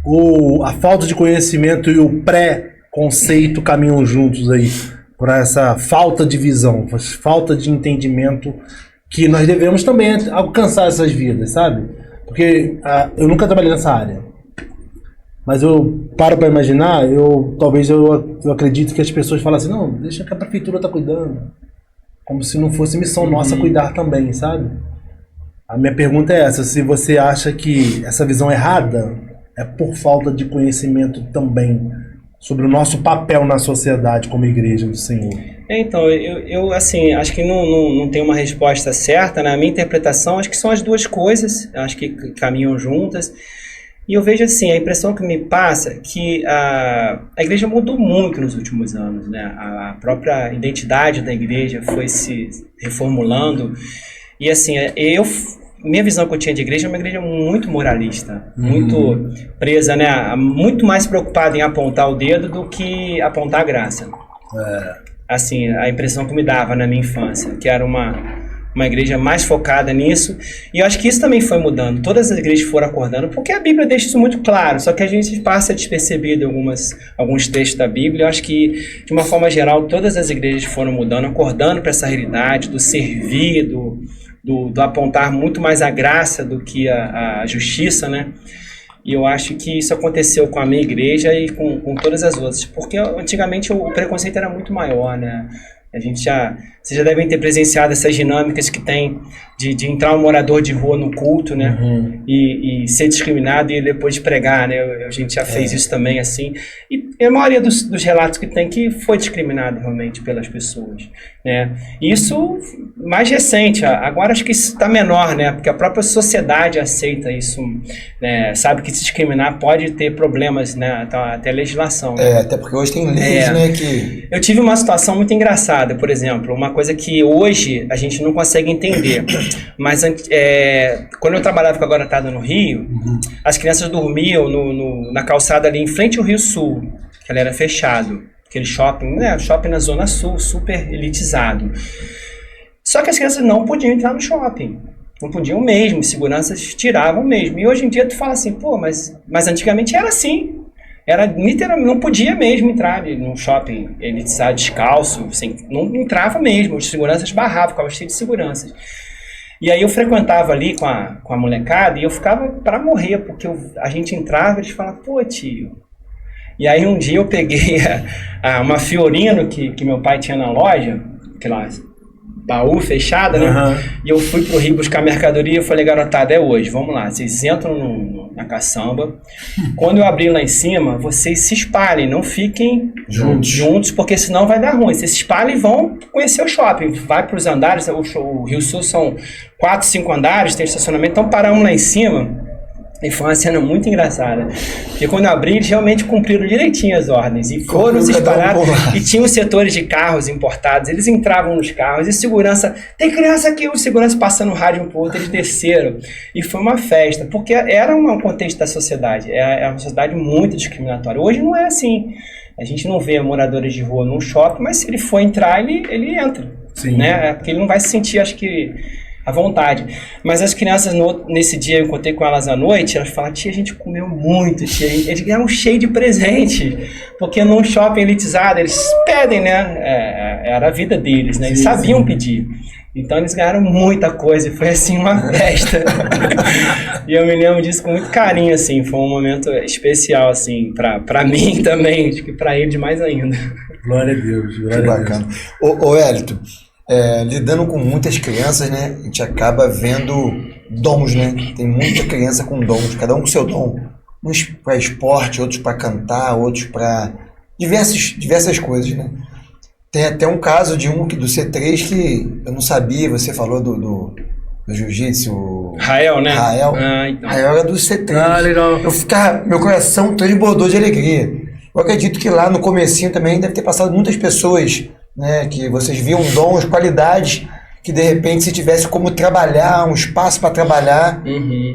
[SPEAKER 1] ou a falta de conhecimento e o pré-conceito caminham juntos aí para essa falta de visão, falta de entendimento, que nós devemos também alcançar essas vidas, sabe? Porque eu nunca trabalhei nessa área, mas eu paro para imaginar, talvez eu acredito que as pessoas falam assim, não, deixa que a prefeitura tá cuidando. Como se não fosse missão nossa cuidar também, sabe? A minha pergunta é essa, se você acha que essa visão errada é por falta de conhecimento também sobre o nosso papel na sociedade como igreja do Senhor.
[SPEAKER 3] Então, eu assim, acho que não tem uma resposta certa, né? A minha interpretação, acho que são as duas coisas, acho que caminham juntas. E eu vejo assim, a impressão que me passa é que a igreja mudou muito nos últimos anos, né? A própria identidade da igreja foi se reformulando. E assim, minha visão que eu tinha de igreja é uma igreja muito moralista, muito presa, né? Muito mais preocupada em apontar o dedo do que apontar a graça. Assim, a impressão que me dava na minha infância, que era uma igreja mais focada nisso, e eu acho que isso também foi mudando, todas as igrejas foram acordando, porque a Bíblia deixa isso muito claro, só que a gente passa despercebido em alguns textos da Bíblia. Eu acho que, de uma forma geral, todas as igrejas foram mudando, acordando para essa realidade do servir, do apontar muito mais a graça do que a justiça, né? E eu acho que isso aconteceu com a minha igreja e com todas as outras, porque antigamente o preconceito era muito maior, né? Vocês já devem ter presenciado essas dinâmicas que tem de entrar um morador de rua no culto, né? E ser discriminado e depois pregar, né? A gente já fez isso também, assim. E a maioria dos relatos que tem que foi discriminado realmente pelas pessoas, né? Isso mais recente, agora acho que isso está menor, né? Porque a própria sociedade aceita isso, né? Sabe que se discriminar pode ter problemas, né? Até legislação. Né?
[SPEAKER 2] Até porque hoje tem leis, né? Que...
[SPEAKER 3] Eu tive uma situação muito engraçada, por exemplo, uma coisa que hoje a gente não consegue entender, mas quando eu trabalhava com a Garotada no Rio, as crianças dormiam na calçada ali em frente ao Rio Sul, que ela era fechado, aquele shopping, né? Shopping na Zona Sul, super elitizado. Só que as crianças não podiam entrar no shopping. Não podiam mesmo, seguranças tiravam mesmo. E hoje em dia tu fala assim, pô, mas antigamente era assim. Era literalmente, não podia mesmo entrar num shopping elitizado descalço, assim, não entrava mesmo. Os seguranças barravam, ficava cheio de seguranças. E aí eu frequentava ali com a molecada e eu ficava para morrer, porque a gente entrava e eles falavam, pô, tio. E aí um dia eu peguei uma Fiorino que meu pai tinha na loja, aquela baú fechada, né? E eu fui pro Rio buscar mercadoria e falei, garotada, é hoje, vamos lá, vocês entram na caçamba. Quando eu abrir lá em cima, vocês se espalhem, não fiquem juntos, porque senão vai dar ruim. Vocês se espalhem e vão conhecer o shopping. Vai pros andares, o Rio Sul são 4, 5 andares, tem estacionamento, então paramos lá em cima. E foi uma cena muito engraçada. Porque quando eu abri, eles realmente cumpriram direitinho as ordens. E foram se espalhar. E tinham os setores de carros importados. Eles entravam nos carros. E segurança... Tem criança aqui. O segurança passando o rádio um pro outro. Eles desceram. E foi uma festa. Porque era um contexto da sociedade. É uma sociedade muito discriminatória. Hoje não é assim. A gente não vê moradores de rua num shopping. Mas se ele for entrar, ele entra. Sim. Né? Porque ele não vai se sentir, acho que... à vontade. Mas as crianças, nesse dia, eu encontrei com elas à noite, elas falaram, tia, a gente comeu muito, tia. Eles ganharam cheio de presente, porque num shopping elitizado, eles pedem, né? Era a vida deles, né? Eles sabiam pedir. Então eles ganharam muita coisa, e foi assim uma festa. E eu me lembro disso com muito carinho, assim, foi um momento especial, assim, pra mim também, acho que pra eles mais ainda.
[SPEAKER 1] Glória a Deus, glória
[SPEAKER 2] que
[SPEAKER 1] a
[SPEAKER 2] bacana. Deus. Ô Hélito, lidando com muitas crianças, né, a gente acaba vendo dons, né? Tem muita criança com dons, cada um com seu dom. Uns para esporte, outros para cantar, outros para diversas coisas, né? Tem até um caso do C3 que eu não sabia, você falou do jiu-jitsu.
[SPEAKER 3] Rael, né?
[SPEAKER 2] Rael.
[SPEAKER 3] Então.
[SPEAKER 2] Rael era do C3.
[SPEAKER 1] Legal.
[SPEAKER 2] Meu coração transbordou de alegria. Eu acredito que lá no comecinho também deve ter passado muitas pessoas, né, que vocês viam dons, qualidades, que de repente se tivesse como trabalhar, um espaço para trabalhar,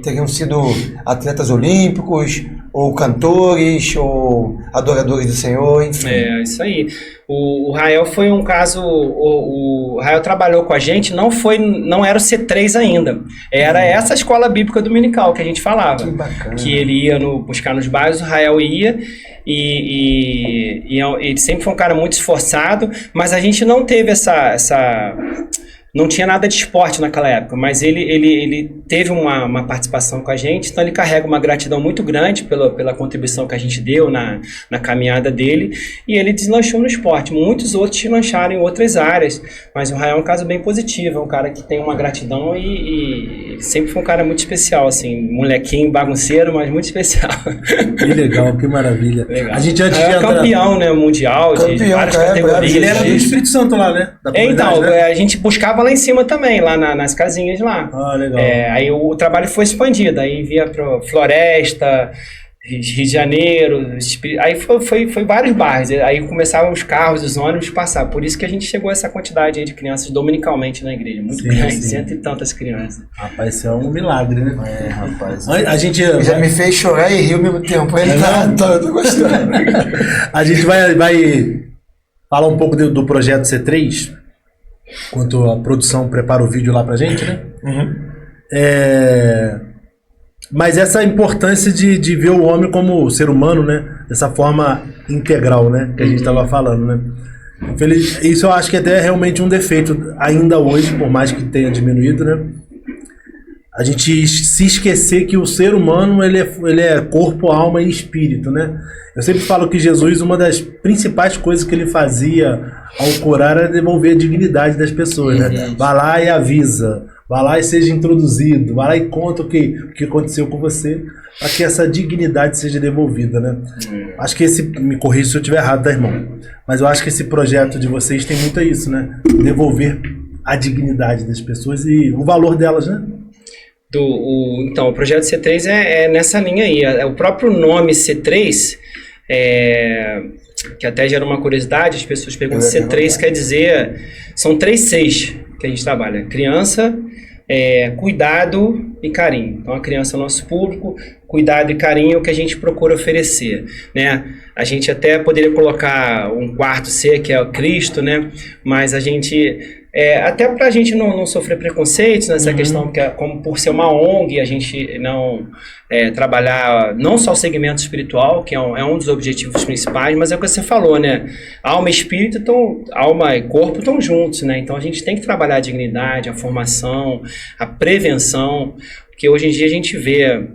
[SPEAKER 2] teriam sido atletas olímpicos, ou cantores, ou adoradores do Senhor, enfim.
[SPEAKER 3] Isso aí. O Rael foi um caso, o Rael trabalhou com a gente, não era o C3 ainda, era essa escola bíblica dominical que a gente falava.
[SPEAKER 2] Que bacana. Que
[SPEAKER 3] ele ia buscar nos bairros, o Rael ia, e ele sempre foi um cara muito esforçado, mas a gente não teve não tinha nada de esporte naquela época, mas ele teve uma participação com a gente, então ele carrega uma gratidão muito grande pela contribuição que a gente deu na caminhada dele, e ele deslanchou no esporte. Muitos outros deslancharam em outras áreas, mas o Rael é um caso bem positivo, é um cara que tem uma gratidão e sempre foi um cara muito especial, assim, molequinho, bagunceiro, mas muito especial.
[SPEAKER 1] Que legal, que maravilha.
[SPEAKER 3] Legal.
[SPEAKER 1] A gente antes
[SPEAKER 3] de entrar... campeão, né, mundial, de várias categorias.
[SPEAKER 1] Ele era do Espírito Santo lá, né?
[SPEAKER 3] Então, né? A gente buscava lá em cima também, lá nas casinhas lá.
[SPEAKER 1] Legal.
[SPEAKER 3] Aí o trabalho foi expandido, aí via para Floresta, Rio de Janeiro, aí foi vários bairros, aí começavam os carros, os ônibus passar, por isso que a gente chegou a essa quantidade aí de crianças dominicalmente na igreja, muito grande, 100 e tantas crianças.
[SPEAKER 1] Rapaz, isso é um milagre, né?
[SPEAKER 2] Rapaz.
[SPEAKER 1] A gente
[SPEAKER 2] já me fez chorar e rir ao mesmo tempo, ele tô gostando.
[SPEAKER 1] A gente vai falar um pouco do projeto C3, enquanto a produção prepara o vídeo lá pra gente, né? Mas essa importância de ver o homem como ser humano, né? Dessa forma integral, né? Que a gente tava falando, né? Isso eu acho que até é realmente um defeito ainda hoje, por mais que tenha diminuído, né? a gente se esquecer que o ser humano ele é corpo, alma e espírito, né? Eu sempre falo que Jesus, uma das principais coisas que ele fazia ao curar era devolver a dignidade das pessoas, né? Vai lá e avisa, vai lá e seja introduzido, vai lá e conta o que aconteceu com você, para que essa dignidade seja devolvida, né? Acho que me corrija se eu estiver errado, tá, irmão? Mas eu acho que esse projeto de vocês tem muito isso, né? Devolver a dignidade das pessoas e o valor delas, né?
[SPEAKER 3] Então, o projeto C3 é nessa linha aí. O próprio nome C3, que até gera uma curiosidade, as pessoas perguntam C3 quer dizer... São 3 Cs que a gente trabalha. Criança, cuidado e carinho. Então, a criança é o nosso público, cuidado e carinho é o que a gente procura oferecer, né? A gente até poderia colocar um quarto C, que é o Cristo, né? Mas a gente... até para a gente não sofrer preconceitos nessa questão, porque como por ser uma ONG, a gente não trabalhar não só o segmento espiritual, que é um dos objetivos principais, mas é o que você falou, né? Alma e espírito, alma e corpo estão juntos, né? Então a gente tem que trabalhar a dignidade, a formação, a prevenção, porque hoje em dia a gente vê,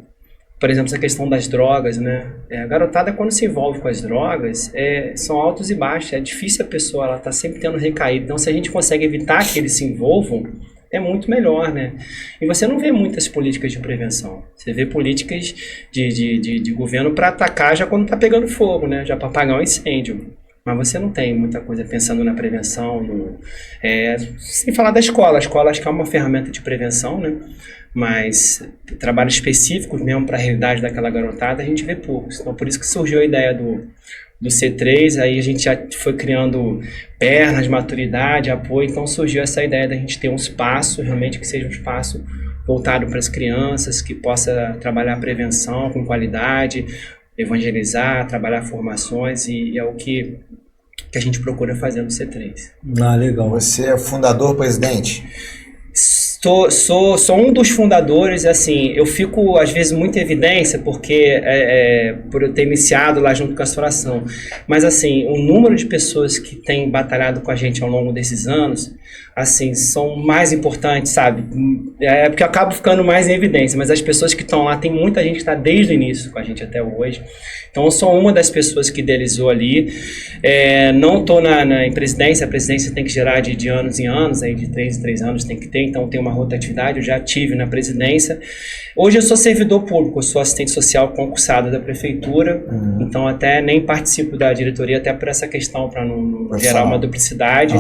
[SPEAKER 3] por exemplo, essa questão das drogas, né? A garotada, quando se envolve com as drogas, são altos e baixos. É difícil a pessoa, ela tá sempre tendo recaído. Então, se a gente consegue evitar que eles se envolvam, é muito melhor, né? E você não vê muitas políticas de prevenção. Você vê políticas de governo para atacar já quando tá pegando fogo, né? Já para apagar um incêndio. Mas você não tem muita coisa pensando na prevenção. Sem falar da escola. A escola acho que é uma ferramenta de prevenção, né? Mas trabalhos específicos mesmo para a realidade daquela garotada a gente vê poucos. Então por isso que surgiu a ideia do C3, aí a gente já foi criando pernas, maturidade, apoio, então surgiu essa ideia da gente ter um espaço, realmente que seja um espaço voltado para as crianças, que possa trabalhar a prevenção com qualidade, evangelizar, trabalhar formações e é o que a gente procura fazer no C3.
[SPEAKER 1] Ah, legal.
[SPEAKER 2] Você é fundador, presidente?
[SPEAKER 3] Sou um dos fundadores, assim, eu fico às vezes muito em evidência porque por eu ter iniciado lá junto com a restauração, mas assim, o número de pessoas que têm batalhado com a gente ao longo desses anos, assim, são mais importantes, sabe? Porque eu acabo ficando mais em evidência, mas as pessoas que estão lá, tem muita gente que está desde o início com a gente até hoje. Então eu sou uma das pessoas que idealizou ali. Não estou em presidência, a presidência tem que gerar de anos em anos, aí de 3 em 3 anos tem que ter, então tem uma rotatividade, eu já tive na presidência. Hoje eu sou servidor público, eu sou assistente social concursado da prefeitura, então até nem participo da diretoria, até por essa questão, para não gerar uma duplicidade,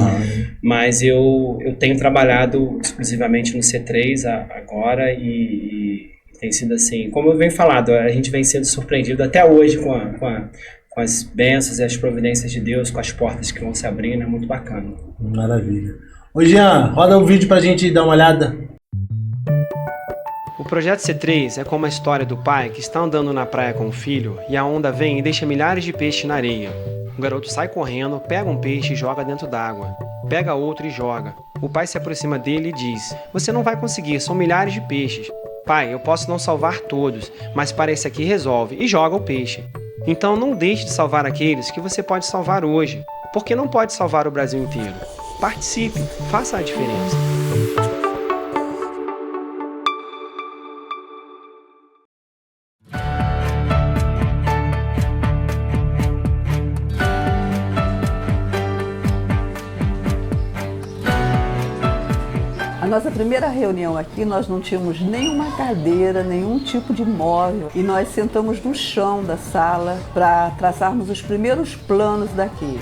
[SPEAKER 3] mas eu tenho trabalhado exclusivamente no C3 agora e tem sido assim, como eu venho falado, a gente vem sendo surpreendido até hoje com as bênçãos e as providências de Deus, com as portas que vão se abrindo, é muito bacana.
[SPEAKER 1] Maravilha. Ô Jean, roda um vídeo pra gente dar uma olhada.
[SPEAKER 4] O projeto C3 é como a história do pai que está andando na praia com o filho e a onda vem e deixa milhares de peixes na areia. O garoto sai correndo, pega um peixe e joga dentro d'água. Pega outro e joga. O pai se aproxima dele e diz: "Você não vai conseguir, são milhares de peixes. Pai, eu posso não salvar todos, mas para esse aqui resolve", e joga o peixe. Então não deixe de salvar aqueles que você pode salvar hoje, porque não pode salvar o Brasil inteiro. Participe, faça a diferença.
[SPEAKER 5] A nossa primeira reunião aqui, nós não tínhamos nenhuma cadeira, nenhum tipo de móvel, e nós sentamos no chão da sala para traçarmos os primeiros planos daqui.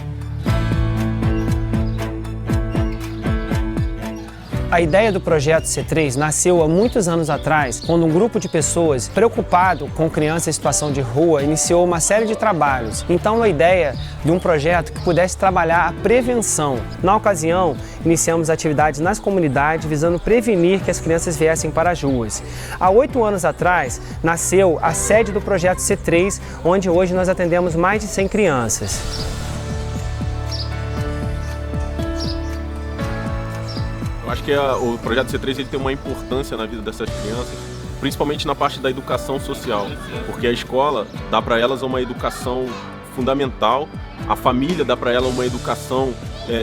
[SPEAKER 4] A ideia do projeto C3 nasceu há muitos anos atrás, quando um grupo de pessoas preocupado com crianças em situação de rua iniciou uma série de trabalhos. Então, a ideia de um projeto que pudesse trabalhar a prevenção. Na ocasião, iniciamos atividades nas comunidades visando prevenir que as crianças viessem para as ruas. Há 8 anos atrás, nasceu a sede do projeto C3, onde hoje nós atendemos mais de 100 crianças.
[SPEAKER 6] Acho que o projeto C3 ele tem uma importância na vida dessas crianças, principalmente na parte da educação social, porque a escola dá para elas uma educação fundamental, a família dá para ela uma educação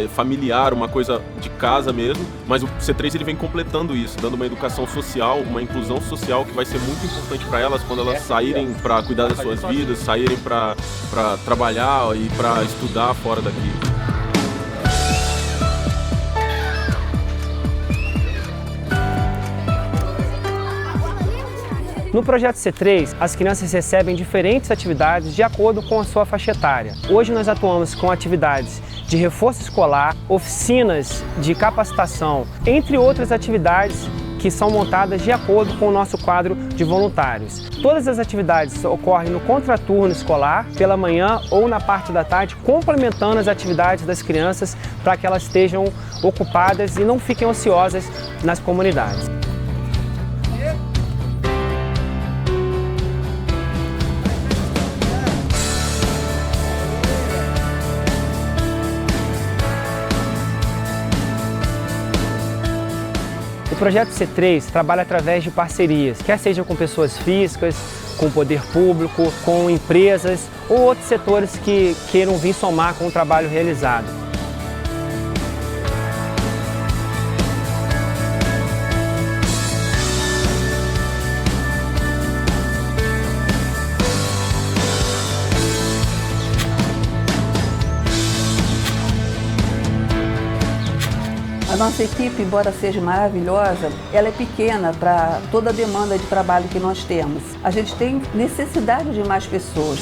[SPEAKER 6] familiar, uma coisa de casa mesmo, mas o C3 ele vem completando isso, dando uma educação social, uma inclusão social que vai ser muito importante para elas quando elas saírem para cuidar das suas vidas, saírem para trabalhar e para estudar fora daqui.
[SPEAKER 4] No projeto C3, as crianças recebem diferentes atividades de acordo com a sua faixa etária. Hoje nós atuamos com atividades de reforço escolar, oficinas de capacitação, entre outras atividades que são montadas de acordo com o nosso quadro de voluntários. Todas as atividades ocorrem no contraturno escolar, pela manhã ou na parte da tarde, complementando as atividades das crianças para que elas estejam ocupadas e não fiquem ociosas nas comunidades. O projeto C3 trabalha através de parcerias, quer seja com pessoas físicas, com o poder público, com empresas ou outros setores que queiram vir somar com o trabalho realizado.
[SPEAKER 5] A nossa equipe, embora seja maravilhosa, ela é pequena para toda a demanda de trabalho que nós temos. A gente tem necessidade de mais pessoas.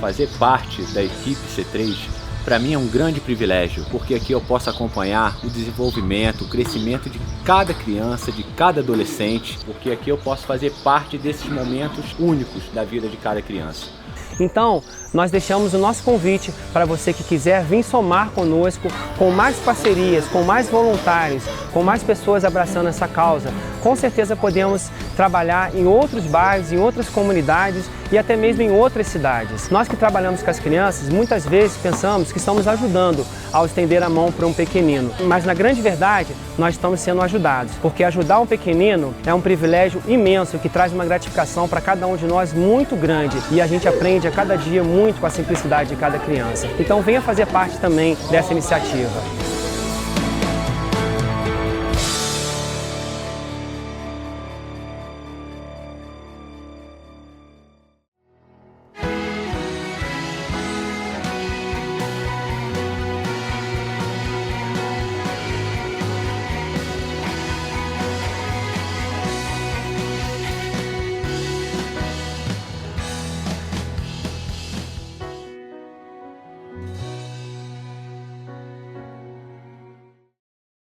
[SPEAKER 7] Fazer parte da equipe C3, para mim é um grande privilégio, porque aqui eu posso acompanhar o desenvolvimento, o crescimento de cada criança, de cada adolescente, porque aqui eu posso fazer parte desses momentos únicos da vida de cada criança.
[SPEAKER 4] Então, nós deixamos o nosso convite para você que quiser vir somar conosco, com mais parcerias, com mais voluntários, com mais pessoas abraçando essa causa. Com certeza podemos trabalhar em outros bairros, em outras comunidades e até mesmo em outras cidades. Nós que trabalhamos com as crianças, muitas vezes pensamos que estamos ajudando ao estender a mão para um pequenino. Mas na grande verdade, nós estamos sendo ajudados, porque ajudar um pequenino é um privilégio imenso que traz uma gratificação para cada um de nós muito grande e a gente aprende a cada dia muito com a simplicidade de cada criança. Então venha fazer parte também dessa iniciativa.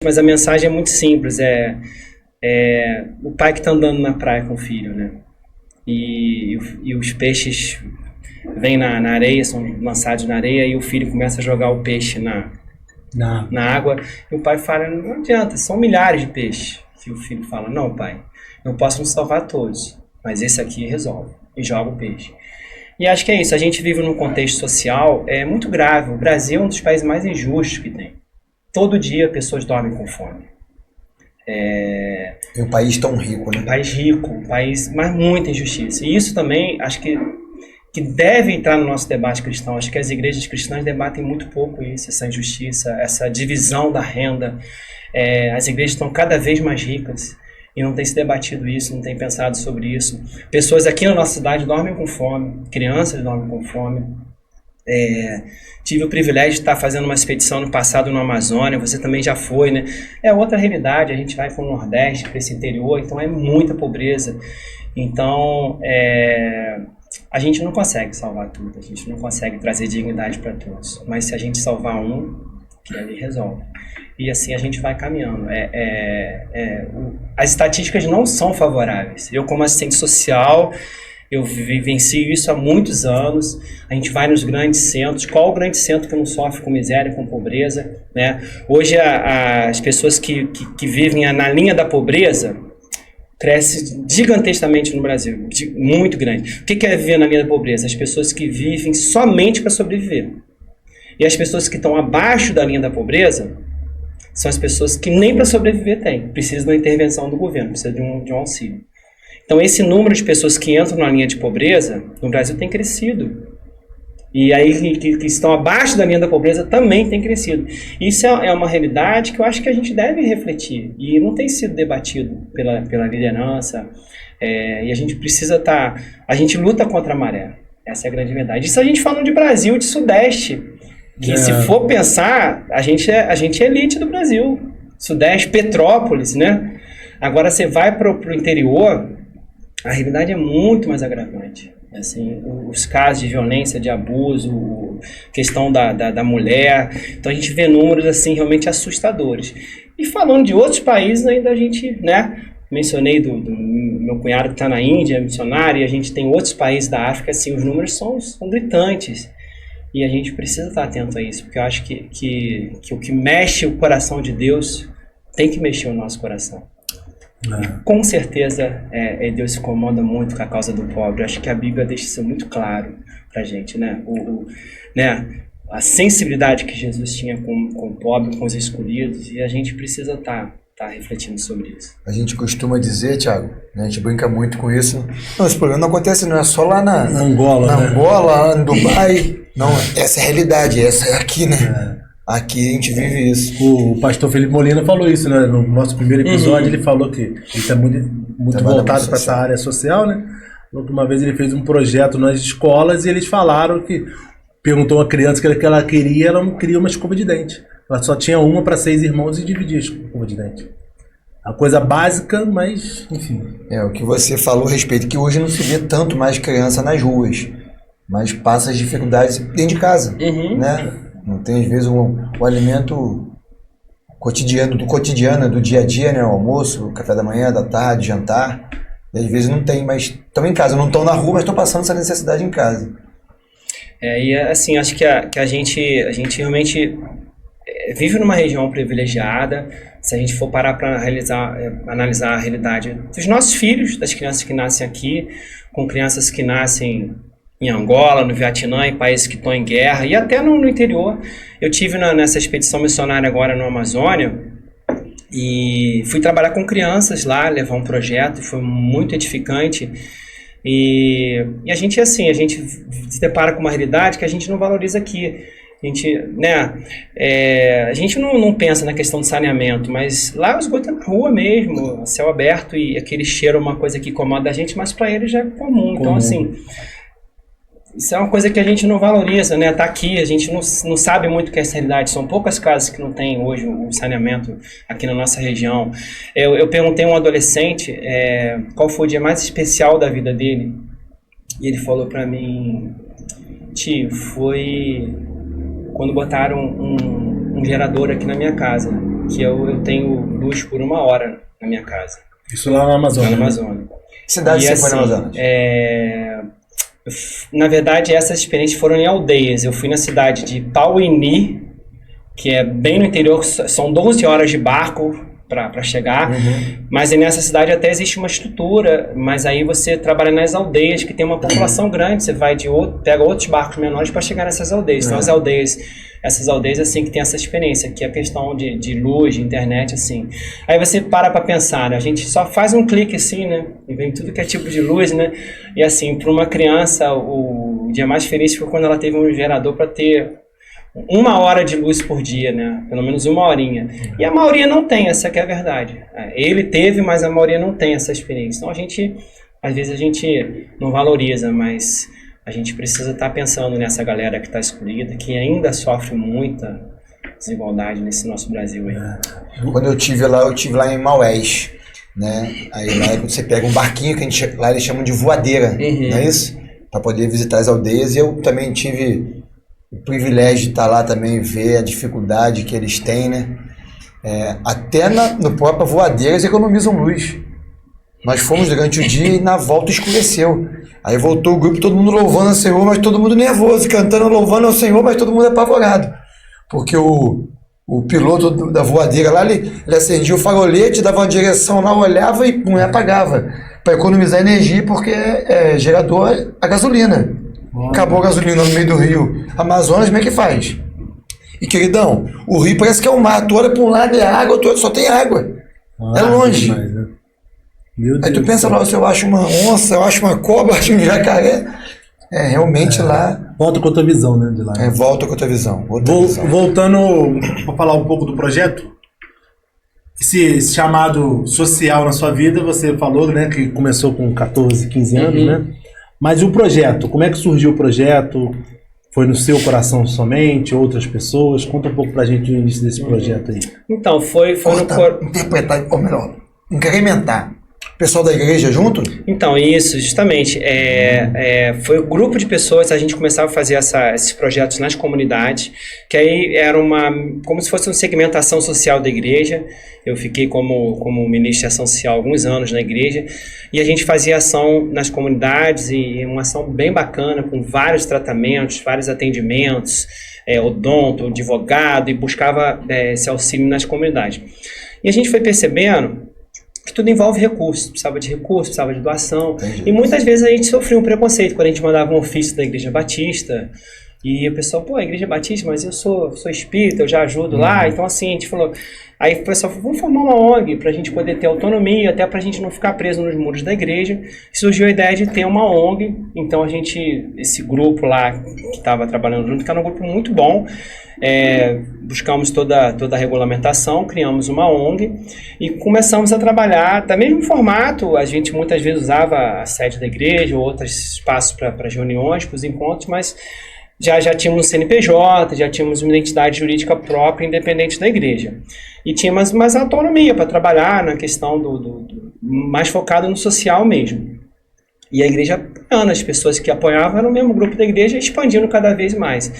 [SPEAKER 3] Mas a mensagem é muito simples, o pai que está andando na praia com o filho, né? E os peixes vêm na areia, são lançados na areia e o filho começa a jogar o peixe na água. E o pai fala, não adianta, são milhares de peixes. E o filho fala, não pai, eu posso não salvar todos, mas esse aqui resolve. E joga o peixe. E acho que é isso, a gente vive num contexto social muito grave. O Brasil é um dos países mais injustos que tem. Todo dia pessoas dormem com fome.
[SPEAKER 2] É um país tão rico, né?
[SPEAKER 3] Um país rico, um país, mas muita injustiça. E isso também, acho que deve entrar no nosso debate cristão. Acho que as igrejas cristãs debatem muito pouco isso, essa injustiça, essa divisão da renda. As igrejas estão cada vez mais ricas e não tem se debatido isso, não tem pensado sobre isso. Pessoas aqui na nossa cidade dormem com fome, crianças dormem com fome. Tive o privilégio de estar fazendo uma expedição no passado no Amazônia, você também já foi, né? É outra realidade, a gente vai para o Nordeste, para esse interior, então é muita pobreza. Então, a gente não consegue salvar tudo, a gente não consegue trazer dignidade para todos, mas se a gente salvar um, que ali resolve. E assim a gente vai caminhando. As estatísticas não são favoráveis. Eu, como assistente social, eu vivencio isso há muitos anos. A gente vai nos grandes centros. Qual o grande centro que não sofre com miséria, com pobreza, né? Hoje as pessoas que vivem na linha da pobreza cresce gigantescamente no Brasil, muito grande. O que é viver na linha da pobreza? As pessoas que vivem somente para sobreviver. E as pessoas que estão abaixo da linha da pobreza são as pessoas que nem para sobreviver têm, precisam da intervenção do governo, precisam de um auxílio. Então esse número de pessoas que entram na linha de pobreza no Brasil tem crescido. E aí que estão abaixo da linha da pobreza também tem crescido. Isso é uma realidade que eu acho que a gente deve refletir. E não tem sido debatido pela liderança. E a gente precisa a gente luta contra a maré. Essa é a grande verdade. Isso a gente falando de Brasil, de Sudeste. Que se for pensar, a gente é elite do Brasil. Sudeste, Petrópolis, né? Agora você vai para o interior, a realidade é muito mais agravante. Assim, os casos de violência, de abuso, questão da mulher. Então a gente vê números assim realmente assustadores. E falando de outros países, ainda a gente, né? Mencionei do meu cunhado que está na Índia, missionário, e a gente tem outros países da África, assim, os números são gritantes. E a gente precisa estar atento a isso, porque eu acho que o que mexe o coração de Deus tem que mexer o nosso coração. Com certeza Deus se incomoda muito com a causa do pobre. Acho que a Bíblia deixa isso muito claro pra gente, né? Né? A sensibilidade que Jesus tinha com o pobre, com os escolhidos, e a gente precisa estar refletindo sobre isso.
[SPEAKER 2] A gente costuma dizer, Thiago, né, a gente brinca muito com isso. Não, esse problema não acontece, não é só lá na
[SPEAKER 1] Angola,
[SPEAKER 2] na
[SPEAKER 1] né?
[SPEAKER 2] Angola, em Dubai. Não, essa é a realidade, essa é aqui, né? Aqui a gente vive isso.
[SPEAKER 1] O pastor Felipe Molina falou isso, né? No nosso primeiro episódio, ele falou que ele está muito voltado para essa área social, né? Uma vez ele fez um projeto nas escolas e eles falaram que perguntou a criança o que ela queria, ela não queria uma escova de dente. Ela só tinha uma para 6 irmãos e dividia a escova de dente. A coisa básica, mas enfim.
[SPEAKER 2] O que você falou a respeito, que hoje não se vê tanto mais criança nas ruas, mas passa as dificuldades dentro de casa, né? Não tem, às vezes, o alimento cotidiano, do dia a dia, né? O almoço, o café da manhã, da tarde, jantar. E às vezes não tem, mas estão em casa. Não estão na rua, mas estão passando essa necessidade em casa.
[SPEAKER 3] E assim, acho que a gente realmente vive numa região privilegiada. Se a gente for parar para analisar a realidade dos nossos filhos, das crianças que nascem aqui, com crianças que nascem em Angola, no Vietnã, em países que estão em guerra, e até no interior. Eu tive nessa expedição missionária agora no Amazônia, e fui trabalhar com crianças lá, levar um projeto, foi muito edificante. E a gente, assim, a gente se depara com uma realidade que a gente não valoriza aqui. A gente, né, a gente não pensa na questão de saneamento, mas lá o esgoto é na rua mesmo, céu aberto, e aquele cheiro é uma coisa que incomoda a gente, mas para eles já é comum. Então, assim, isso é uma coisa que a gente não valoriza, né? Tá aqui, a gente não sabe muito o que é essa realidade. São poucas casas que não tem hoje o saneamento aqui na nossa região. Eu perguntei a um adolescente qual foi o dia mais especial da vida dele. E ele falou pra mim, tio, foi quando botaram um gerador aqui na minha casa, que eu tenho luz por 1 hora na minha casa.
[SPEAKER 1] Isso lá na Amazônia.
[SPEAKER 3] Lá na Amazônia.
[SPEAKER 2] Que cidade você foi na Amazônia?
[SPEAKER 3] Na verdade, essas experiências foram em aldeias. Eu fui na cidade de Pauini, que é bem no interior, são 12 horas de barco para chegar, mas nessa cidade até existe uma estrutura, mas aí você trabalha nas aldeias que tem uma população grande, você vai pega outros barcos menores para chegar nessas aldeias. Então essas aldeias assim que tem essa experiência, que é a questão de luz, de internet, assim. Aí você para pensar, né? A gente só faz um clique assim, né? E vem tudo que é tipo de luz, né? E assim, para uma criança, o dia mais feliz foi quando ela teve um gerador para ter 1 hora de luz por dia, né? Pelo menos 1 horinha. E a maioria não tem, essa que é a verdade. Ele teve, mas a maioria não tem essa experiência. Então às vezes a gente não valoriza, mas a gente precisa estar pensando nessa galera que está excluída, que ainda sofre muita desigualdade nesse nosso Brasil aí.
[SPEAKER 2] Quando eu tive lá em Maués, né? Aí lá você pega um barquinho que lá eles chamam de voadeira, não é isso? Para poder visitar as aldeias. E eu também tive o privilégio de estar lá também, ver a dificuldade que eles têm, né? Até no próprio voadeira eles economizam luz. Nós fomos durante o dia e na volta escureceu. Aí voltou o grupo, todo mundo louvando ao Senhor, mas todo mundo nervoso, cantando, louvando ao Senhor, mas todo mundo apavorado. Porque o piloto da voadeira lá, ele acendia o farolete, dava uma direção lá, olhava e pum, apagava. Para economizar energia, porque é gerador a gasolina. Acabou a gasolina no meio do rio Amazonas, como é que faz? E queridão, o rio parece que é um mar, tu olha para um lado é água, tu olha, só tem água. É longe.
[SPEAKER 1] Demais, né? Meu Deus.
[SPEAKER 2] Aí tu pensa lá, se eu acho uma onça, eu acho uma cobra, eu acho um jacaré. Realmente lá
[SPEAKER 1] Volta com a tua visão, né, de lá.
[SPEAKER 2] Volta com a tua visão. Visão.
[SPEAKER 1] Voltando para falar um pouco do projeto, esse chamado social na sua vida, você falou, né, que começou com 14, 15 anos, né? Mas e o projeto? Como é que surgiu o projeto? Foi no seu coração somente? Outras pessoas? Conta um pouco pra gente o início desse projeto aí.
[SPEAKER 3] Então, foi
[SPEAKER 2] interpretar, ou melhor, incrementar. O pessoal da igreja junto?
[SPEAKER 3] Então, isso, justamente. Foi um grupo de pessoas, a gente começava a fazer esses projetos nas comunidades, que aí era como se fosse uma segmentação social da igreja. Eu fiquei como ministro de ação social alguns anos na igreja, e a gente fazia ação nas comunidades, e uma ação bem bacana, com vários tratamentos, vários atendimentos, odonto, advogado, e buscava esse auxílio nas comunidades. E a gente foi percebendo que tudo envolve recursos, precisava de doação. Entendi. E muitas vezes a gente sofria um preconceito quando a gente mandava um ofício da Igreja Batista, e o pessoal, a Igreja Batista, mas eu sou espírita, eu já ajudo lá. Então assim, a gente falou, aí o pessoal falou, vamos formar uma ONG para a gente poder ter autonomia, até para a gente não ficar preso nos muros da igreja. Surgiu a ideia de ter uma ONG, então esse grupo lá que estava trabalhando junto, que era um grupo muito bom, buscamos toda a regulamentação, criamos uma ONG e começamos a trabalhar da mesmo formato. A gente muitas vezes usava a sede da igreja ou outros espaços para as reuniões, para os encontros, mas já tínhamos um CNPJ, já tínhamos uma identidade jurídica própria, independente da igreja. E tínhamos mais autonomia para trabalhar na questão mais focado no social mesmo. E a igreja apoiando, as pessoas que apoiavam eram o mesmo grupo da igreja, expandindo cada vez mais.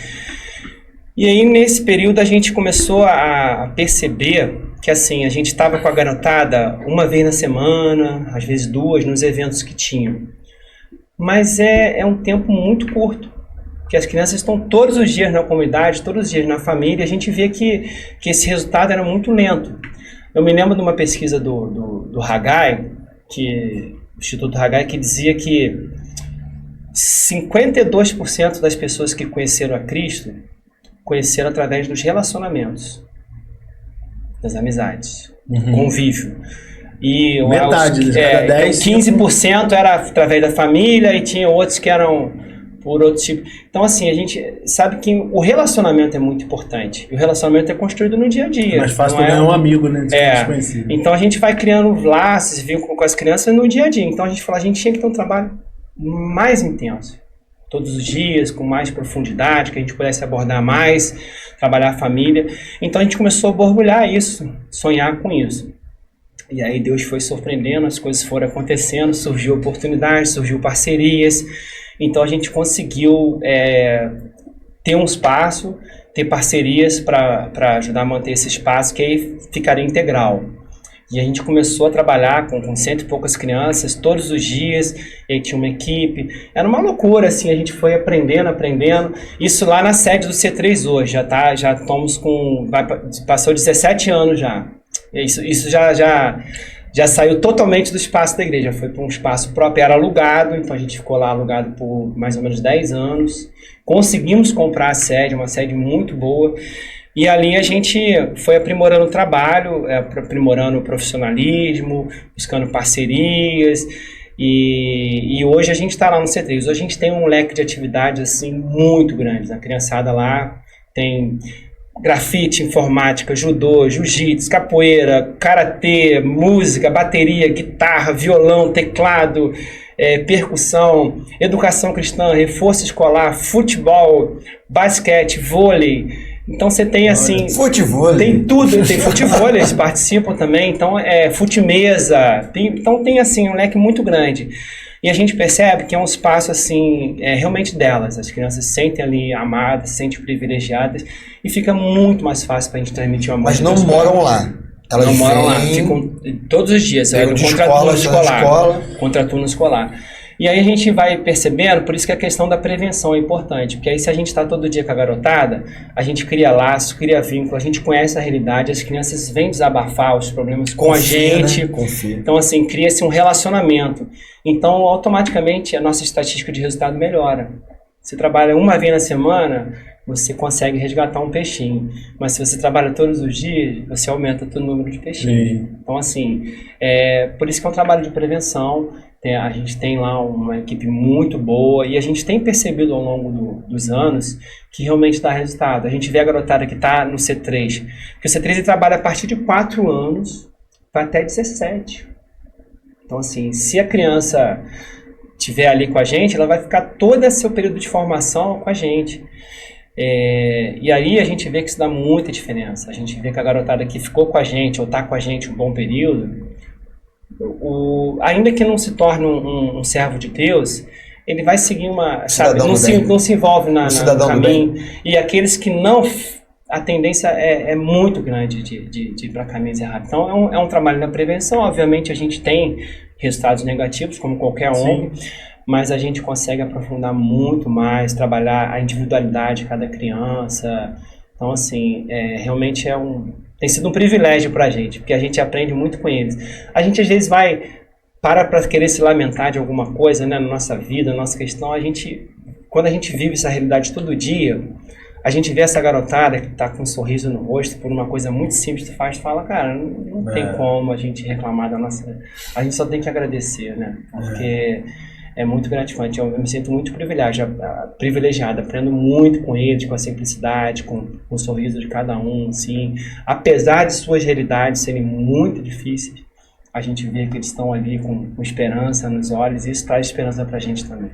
[SPEAKER 3] E aí, nesse período, a gente começou a perceber que, assim, a gente estava com a garotada uma vez na semana, às vezes duas, nos eventos que tinham. Mas é um tempo muito curto, que as crianças estão todos os dias na comunidade, todos os dias na família, e a gente vê que esse resultado era muito lento. Eu me lembro de uma pesquisa do Haggai, do Instituto Haggai, que dizia que 52% das pessoas que conheceram a Cristo conheceram através dos relacionamentos, das amizades, convívio. E
[SPEAKER 1] metade, cada 10,
[SPEAKER 3] 15% era através da família, e tinha outros que eram por outro tipo. Então, assim, a gente sabe que o relacionamento é muito importante. E o relacionamento é construído no dia a dia.
[SPEAKER 1] É mais fácil ganhar um amigo, né?
[SPEAKER 3] Então, a gente vai criando laços, vínculos com as crianças no dia a dia. Então, a gente tinha que ter um trabalho mais intenso. Todos os dias, com mais profundidade, que a gente pudesse abordar mais, trabalhar a família. Então, a gente começou a borbulhar isso, sonhar com isso. E aí Deus foi surpreendendo, as coisas foram acontecendo, surgiu oportunidades, surgiu parcerias. Então a gente conseguiu ter um espaço, ter parcerias para ajudar a manter esse espaço, que aí ficaria integral. E a gente começou a trabalhar com 100 e poucas crianças todos os dias, e aí tinha uma equipe. Era uma loucura, assim, a gente foi aprendendo. Isso lá na sede do C3 hoje, já estamos passou 17 anos já. Isso já saiu totalmente do espaço da igreja, foi para um espaço próprio, era alugado, então a gente ficou lá alugado por mais ou menos 10 anos. Conseguimos comprar a sede, uma sede muito boa, e ali a gente foi aprimorando o trabalho, aprimorando o profissionalismo, buscando parcerias, e hoje a gente está lá no C3. Hoje a gente tem um leque de atividades assim, muito grande. A criançada lá tem grafite, informática, judô, jiu-jitsu, capoeira, karatê, música, bateria, guitarra, violão, teclado, percussão, educação cristã, reforço escolar, futebol, basquete, vôlei. Então você tem assim...
[SPEAKER 2] Futevôlei.
[SPEAKER 3] Tem tudo, tem futevôlei, eles participam também, então futemesa, então tem assim um leque muito grande. E a gente percebe que é um espaço assim, realmente delas. As crianças se sentem ali amadas, se sentem privilegiadas, e fica muito mais fácil para a gente transmitir o amor.
[SPEAKER 2] Mas não moram lá. Elas
[SPEAKER 3] não moram lá, ficam todos os dias, contraturno escolar. E aí a gente vai percebendo, por isso que a questão da prevenção é importante, porque aí se a gente está todo dia com a garotada, a gente cria laço, cria vínculo, a gente conhece a realidade, as crianças vêm desabafar os problemas com a gente, né? Então assim, cria-se um relacionamento. Então automaticamente a nossa estatística de resultado melhora. Você trabalha uma vez na semana, você consegue resgatar um peixinho. Mas se você trabalha todos os dias, você aumenta o número de peixinhos. Sim. Então, assim, por isso que é um trabalho de prevenção. A gente tem lá uma equipe muito boa e a gente tem percebido ao longo dos anos que realmente dá resultado. A gente vê a garotada que está no C3, porque o C3 ele trabalha a partir de 4 anos para até 17. Então, assim, se a criança estiver ali com a gente, ela vai ficar todo esse seu período de formação com a gente. E aí a gente vê que isso dá muita diferença. A gente vê que a garotada que ficou com a gente ou está com a gente um bom período, ainda que não se torne um servo de Deus, ele vai seguir não se envolve no caminho. E aqueles que não, a tendência é muito grande de ir para caminhos errados. Então é um trabalho na prevenção. Obviamente a gente tem resultados negativos, como qualquer ONG, mas a gente consegue aprofundar muito mais, trabalhar a individualidade de cada criança. Então, assim, realmente tem sido um privilégio para a gente, porque a gente aprende muito com eles. A gente, às vezes, para querer se lamentar de alguma coisa, né, na nossa vida, na nossa questão. Quando a gente vive essa realidade todo dia, a gente vê essa garotada que está com um sorriso no rosto por uma coisa muito simples que tu fala, cara, não tem como a gente reclamar da nossa... A gente só tem que agradecer, né? Porque é muito gratificante. Eu me sinto muito privilegiado, aprendo muito com eles, com a simplicidade, com o sorriso de cada um, assim. Apesar de suas realidades serem muito difíceis, a gente vê que eles estão ali com esperança nos olhos, e isso traz esperança pra gente também.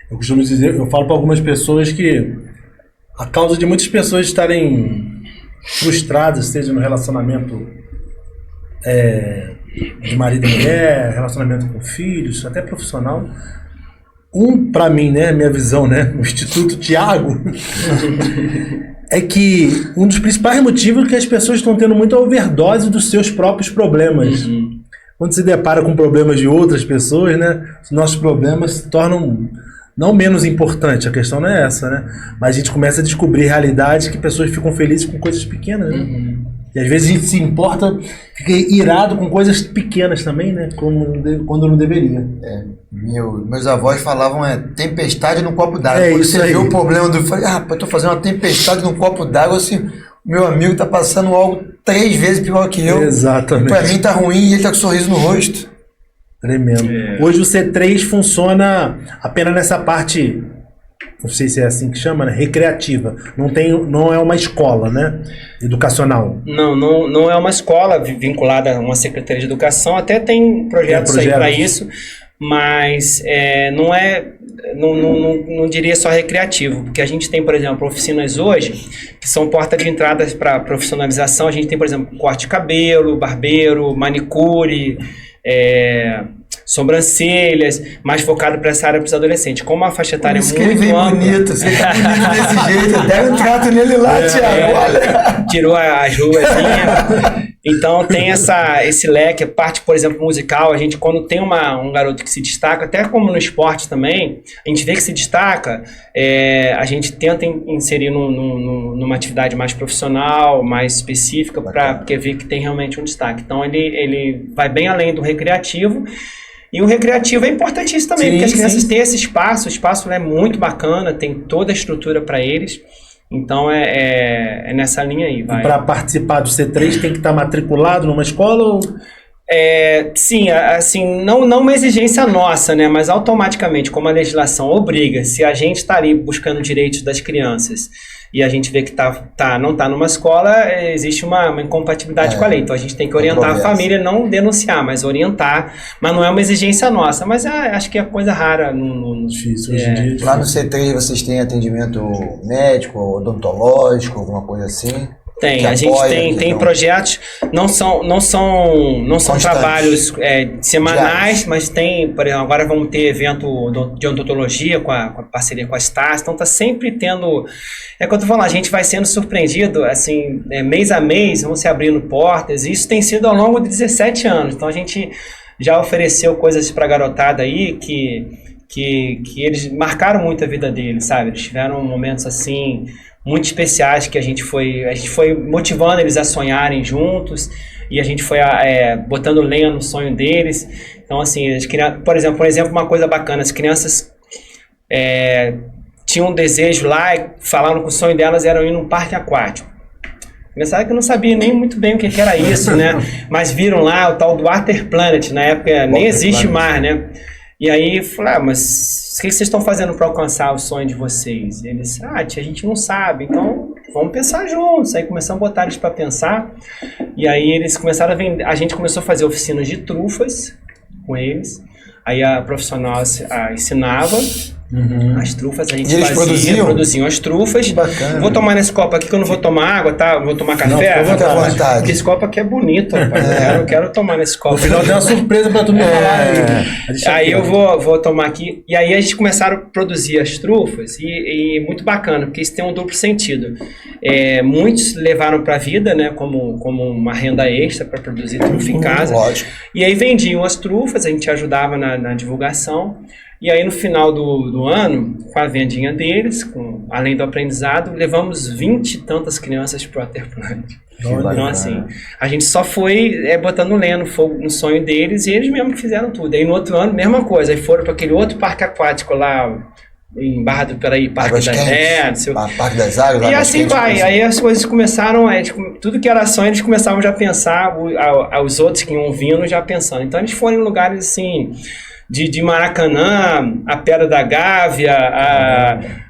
[SPEAKER 1] Eu costumo dizer, eu falo para algumas pessoas que a causa de muitas pessoas estarem frustradas, seja no relacionamento de marido e mulher, relacionamento com filhos, até profissional. Para mim, né, minha visão, né, o Instituto Tiago, é que um dos principais motivos é que as pessoas estão tendo muita overdose dos seus próprios problemas. Quando se depara com problemas de outras pessoas, né, os nossos problemas se tornam não menos importantes. A questão não é essa, né? Mas a gente começa a descobrir realidades que pessoas ficam felizes com coisas pequenas, né? E às vezes a gente se importa, fica irado com coisas pequenas também, né? Quando não deveria.
[SPEAKER 2] Meus avós falavam tempestade no copo d'água. Quando
[SPEAKER 1] isso
[SPEAKER 2] você
[SPEAKER 1] aí.
[SPEAKER 2] viu o problema eu falei, eu tô fazendo uma tempestade no copo d'água, assim, meu amigo tá passando algo 3 vezes pior que eu.
[SPEAKER 1] Exatamente.
[SPEAKER 2] Pra mim tá ruim e ele tá com um sorriso no rosto.
[SPEAKER 1] Tremendo. Hoje o C3 funciona apenas nessa parte, não sei se é assim que chama, né? Recreativa. Não é uma escola, né? Educacional.
[SPEAKER 3] Não é uma escola vinculada a uma Secretaria de Educação, até tem projetos aí para isso, mas não diria só recreativo, porque a gente tem, por exemplo, oficinas hoje que são porta de entrada para profissionalização. A gente tem, por exemplo, corte de cabelo, barbeiro, manicure, sobrancelhas, mais focado para essa área para os adolescentes. Como a faixa etária é muito ampla...
[SPEAKER 2] bonito, você tá bonito desse jeito, dá um trato nele lá, Thiago, olha.
[SPEAKER 3] Tirou as ruazinhas. Então tem esse leque, parte, por exemplo, musical. A gente, quando tem um garoto que se destaca, até como no esporte também, a gente vê que se destaca, a gente tenta inserir numa atividade mais profissional, mais específica, porque vê que tem realmente um destaque. Então ele vai bem além do recreativo. E o recreativo é importantíssimo também, porque as crianças têm esse espaço, o espaço é muito bacana, tem toda a estrutura para eles. Então é nessa linha aí.
[SPEAKER 1] E para participar do C3 tem que estar matriculado numa escola? Ou...
[SPEAKER 3] Sim, assim, não uma exigência nossa, né? Mas automaticamente, como a legislação obriga, se a gente está ali buscando direitos das crianças e a gente vê que não está numa escola, existe uma incompatibilidade com a lei. Então a gente tem que orientar a família, não denunciar, mas orientar. Mas não é uma exigência nossa. Mas acho que é coisa rara.
[SPEAKER 1] Difícil hoje em dia.
[SPEAKER 2] Lá no C3 vocês têm atendimento médico, odontológico, alguma coisa assim?
[SPEAKER 3] Tem, a gente tem projetos, não são trabalhos semanais, mas tem, por exemplo, agora vamos ter evento de odontologia com a parceria com a Stars, então tá sempre tendo, que eu tô falando, a gente vai sendo surpreendido, assim, mês a mês, vão se abrindo portas, e isso tem sido ao longo de 17 anos, então a gente já ofereceu coisas pra garotada aí que eles marcaram muito a vida deles, sabe, eles tiveram momentos assim... muito especiais que a gente foi motivando eles a sonharem juntos e a gente foi botando lenha no sonho deles. Então, assim, por exemplo, uma coisa bacana, as crianças tinham um desejo lá e falaram que o sonho delas era ir num parque aquático. Engraçado que eu não sabia nem muito bem o que era isso, né? Mas viram lá o tal do Water Planet, na época nem existe mais, né? E aí eu falei, mas o que vocês estão fazendo para alcançar o sonho de vocês? E eles, tia, a gente não sabe, então vamos pensar juntos. Aí começamos a botar eles para pensar, e aí eles começaram a vender, a gente começou a fazer oficinas de trufas com eles, aí a profissional ensinava as trufas, a gente
[SPEAKER 2] e eles
[SPEAKER 3] produziam as trufas.
[SPEAKER 2] Que bacana.
[SPEAKER 3] Vou tomar nesse copo aqui que eu não vou tomar água, tá? Vou tomar café.
[SPEAKER 2] Não, fica à vontade.
[SPEAKER 3] Porque esse copo aqui é bonito, rapaz. Eu quero tomar nesse copo.
[SPEAKER 1] No final tem uma surpresa pra tu me falar.
[SPEAKER 3] Aí eu vou tomar aqui. E aí a gente começaram a produzir as trufas e muito bacana, porque isso tem um duplo sentido. Muitos levaram para a vida, né, como uma renda extra para produzir trufa em casa.
[SPEAKER 2] Lógico.
[SPEAKER 3] E aí vendiam as trufas, a gente ajudava na divulgação. E aí no final do ano, com a vendinha deles, além do aprendizado, levamos 20 e tantas crianças para o Waterplant. Então assim, a gente só foi botando lenha no fogo, no sonho deles, e eles mesmo fizeram tudo. Aí no outro ano, mesma coisa, aí foram para aquele outro parque aquático lá em Barra do Piraí, Parque
[SPEAKER 2] das Águas.
[SPEAKER 3] E assim vai, aí as coisas começaram, tudo que era sonho, eles começavam já a pensar, os outros que iam vindo já pensando. Então eles foram em lugares assim, de Maracanã, a Pedra da Gávea,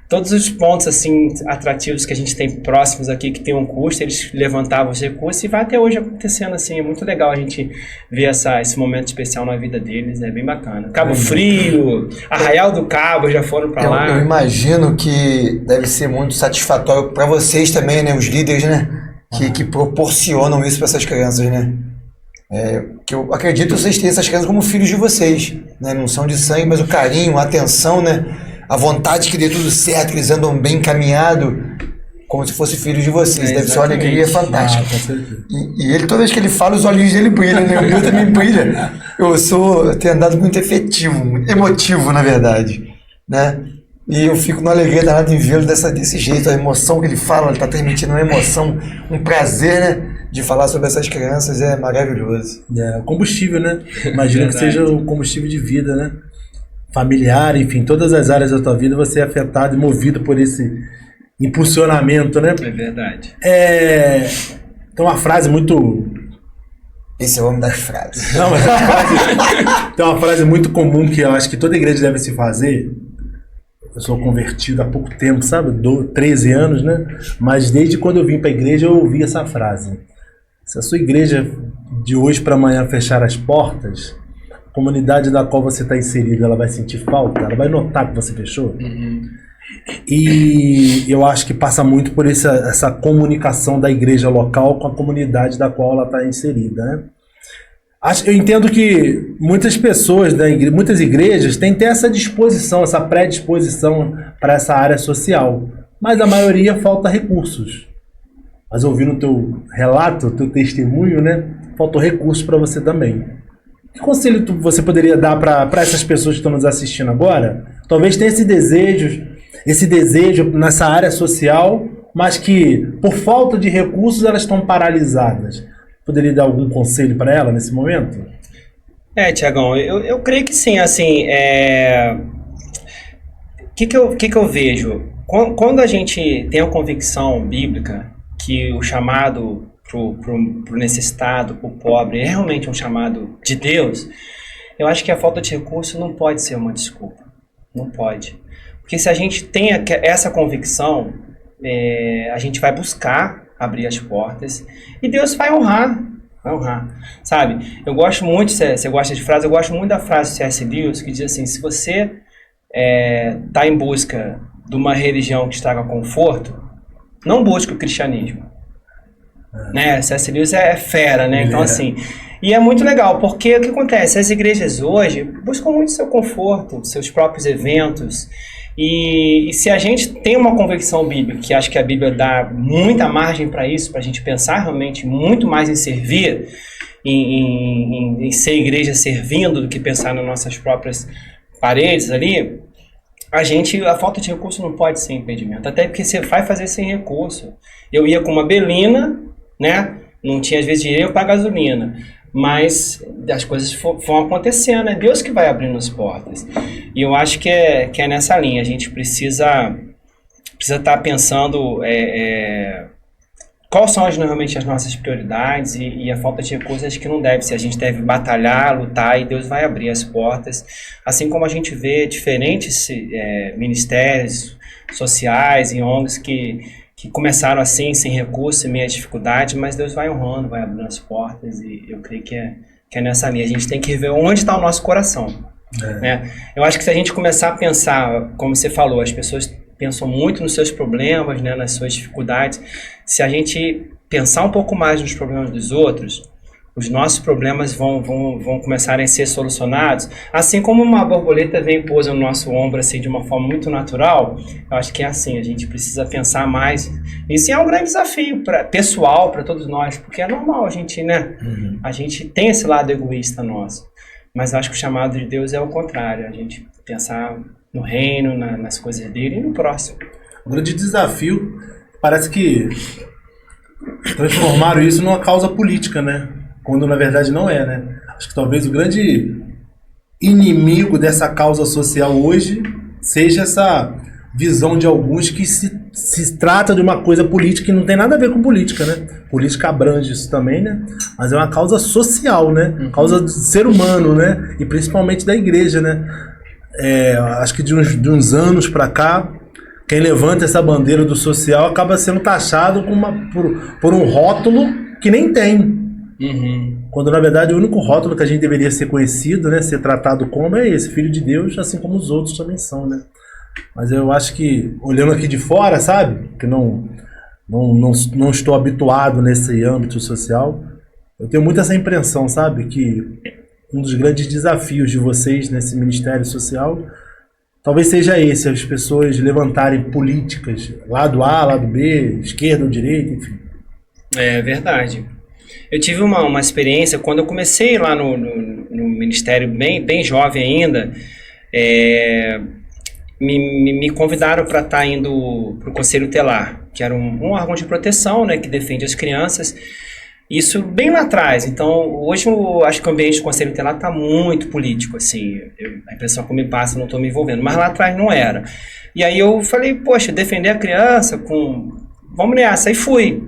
[SPEAKER 3] todos os pontos assim atrativos que a gente tem próximos aqui, que tem um custo, eles levantavam os recursos, e vai até hoje acontecendo assim. É muito legal a gente ver esse momento especial na vida deles, é bem bacana. Cabo Frio, Arraial do Cabo, já foram para lá.
[SPEAKER 2] Eu imagino que deve ser muito satisfatório para vocês também, né, os líderes, né, que proporcionam isso para essas crianças, né. Que eu acredito que vocês têm essas crianças como filhos de vocês, né? Não são de sangue, mas o carinho, a atenção, né? A vontade que dê tudo certo, que eles andam bem encaminhados, como se fossem filhos de vocês. Deve ser uma alegria fantástica. E ele, toda vez que ele fala, os olhinhos dele brilham, né? O meu também brilha. Eu tenho andado muito efetivo, muito emotivo, na verdade, né? E eu fico na alegria danada em vê-lo desse jeito, a emoção que ele fala, ele está transmitindo uma emoção, um prazer, né? De falar sobre essas crianças é maravilhoso.
[SPEAKER 1] O combustível, né? Imagina que seja o combustível de vida, né? Familiar, enfim, todas as áreas da tua vida você é afetado e movido por esse impulsionamento, né?
[SPEAKER 3] É verdade.
[SPEAKER 1] Tem uma frase muito...
[SPEAKER 2] Esse é o homem das frases.
[SPEAKER 1] Não, mas tem uma frase muito comum que eu acho que toda igreja deve se fazer. Eu sou convertido há pouco tempo, sabe? 13 anos, né? Mas desde quando eu vim para a igreja eu ouvi essa frase. Se a sua igreja de hoje para amanhã fechar as portas, a comunidade da qual você está inserido, ela vai sentir falta? Ela vai notar que você fechou? E eu acho que passa muito por essa comunicação da igreja local com a comunidade da qual ela está inserida, né? Eu entendo que muitas pessoas, muitas igrejas têm até essa disposição, essa predisposição para essa área social, mas a maioria falta recursos. Mas ouvindo o teu relato, o teu testemunho, né, faltou recursos para você também. Que conselho você poderia dar para essas pessoas que estão nos assistindo agora? Talvez tenha esse desejo nessa área social, mas que por falta de recursos elas estão paralisadas. Poderia dar algum conselho para ela nesse momento?
[SPEAKER 3] Tiagão, eu creio que sim, assim, que eu vejo? Quando a gente tem a convicção bíblica que o chamado pro necessitado, pro pobre, é realmente um chamado de Deus, eu acho que a falta de recurso não pode ser uma desculpa, não pode. Porque se a gente tem essa convicção, a gente vai buscar abrir as portas e Deus vai honrar, sabe? Eu gosto muito, você gosta de frase, eu gosto muito da frase do C.S. Lewis, que diz assim: se você está em busca de uma religião que traga conforto, não busque o cristianismo. Né? C.S. Lewis é fera, né? Então assim, e é muito legal, porque o que acontece? As igrejas hoje buscam muito seu conforto, seus próprios eventos. E se a gente tem uma convicção bíblica, que acho que a Bíblia dá muita margem para isso, para a gente pensar realmente muito mais em servir, em ser igreja servindo, do que pensar nas nossas próprias paredes ali, a falta de recurso não pode ser impedimento, até porque você vai fazer sem recurso. Eu ia com uma Belina, né? Não tinha às vezes dinheiro para gasolina, mas as coisas vão acontecendo, é Deus que vai abrindo as portas. E eu acho que é nessa linha, a gente precisa estar pensando, quais são realmente as nossas prioridades e a falta de recursos acho que não deve ser. A gente deve batalhar, lutar e Deus vai abrir as portas. Assim como a gente vê diferentes ministérios sociais e ONGs que começaram assim, sem recursos, meio dificuldade, mas Deus vai honrando, vai abrindo as portas e eu creio que é nessa linha. A gente tem que ver onde está o nosso coração. Né? Eu acho que se a gente começar a pensar, como você falou, as pessoas pensam muito nos seus problemas, né, nas suas dificuldades. Se a gente pensar um pouco mais nos problemas dos outros, os nossos problemas vão começar a ser solucionados. Assim como uma borboleta vem e pousa no nosso ombro assim, de uma forma muito natural, eu acho que é assim, a gente precisa pensar mais. Isso é um grande desafio pessoal para todos nós, porque é normal a gente, né? A gente tem esse lado egoísta nosso. Mas eu acho que o chamado de Deus é o contrário, a gente pensar no reino, nas coisas dele e no próximo.
[SPEAKER 1] O grande desafio, parece que transformaram isso numa causa política, né? Quando na verdade não é, né? Acho que talvez o grande inimigo dessa causa social hoje seja essa visão de alguns que se trata de uma coisa política que não tem nada a ver com política, né? Política abrange isso também, né? Mas é uma causa social, né? Causa do ser humano, né? E principalmente da igreja, né? Acho que de uns anos pra cá, quem levanta essa bandeira do social acaba sendo taxado por um rótulo que nem tem. Quando na verdade o único rótulo que a gente deveria ser conhecido, né? Ser tratado como é esse, filho de Deus, assim como os outros também são, né? Mas eu acho que, olhando aqui de fora, sabe? Que não estou habituado nesse âmbito social, eu tenho muito essa impressão, sabe? Que um dos grandes desafios de vocês nesse ministério social talvez seja esse, as pessoas levantarem políticas, lado A, lado B, esquerda ou direita, enfim.
[SPEAKER 3] É verdade. Eu tive uma experiência, quando eu comecei lá no ministério, bem jovem ainda, me convidaram para estar indo para o Conselho Tutelar, que era um órgão de proteção, né, que defende as crianças. Isso bem lá atrás. Então, hoje eu acho que o ambiente do Conselho Tutelar está muito político, assim. A impressão que me passa, não estou me envolvendo. Mas lá atrás não era. E aí eu falei, poxa, defender a criança vamos nessa. Aí fui.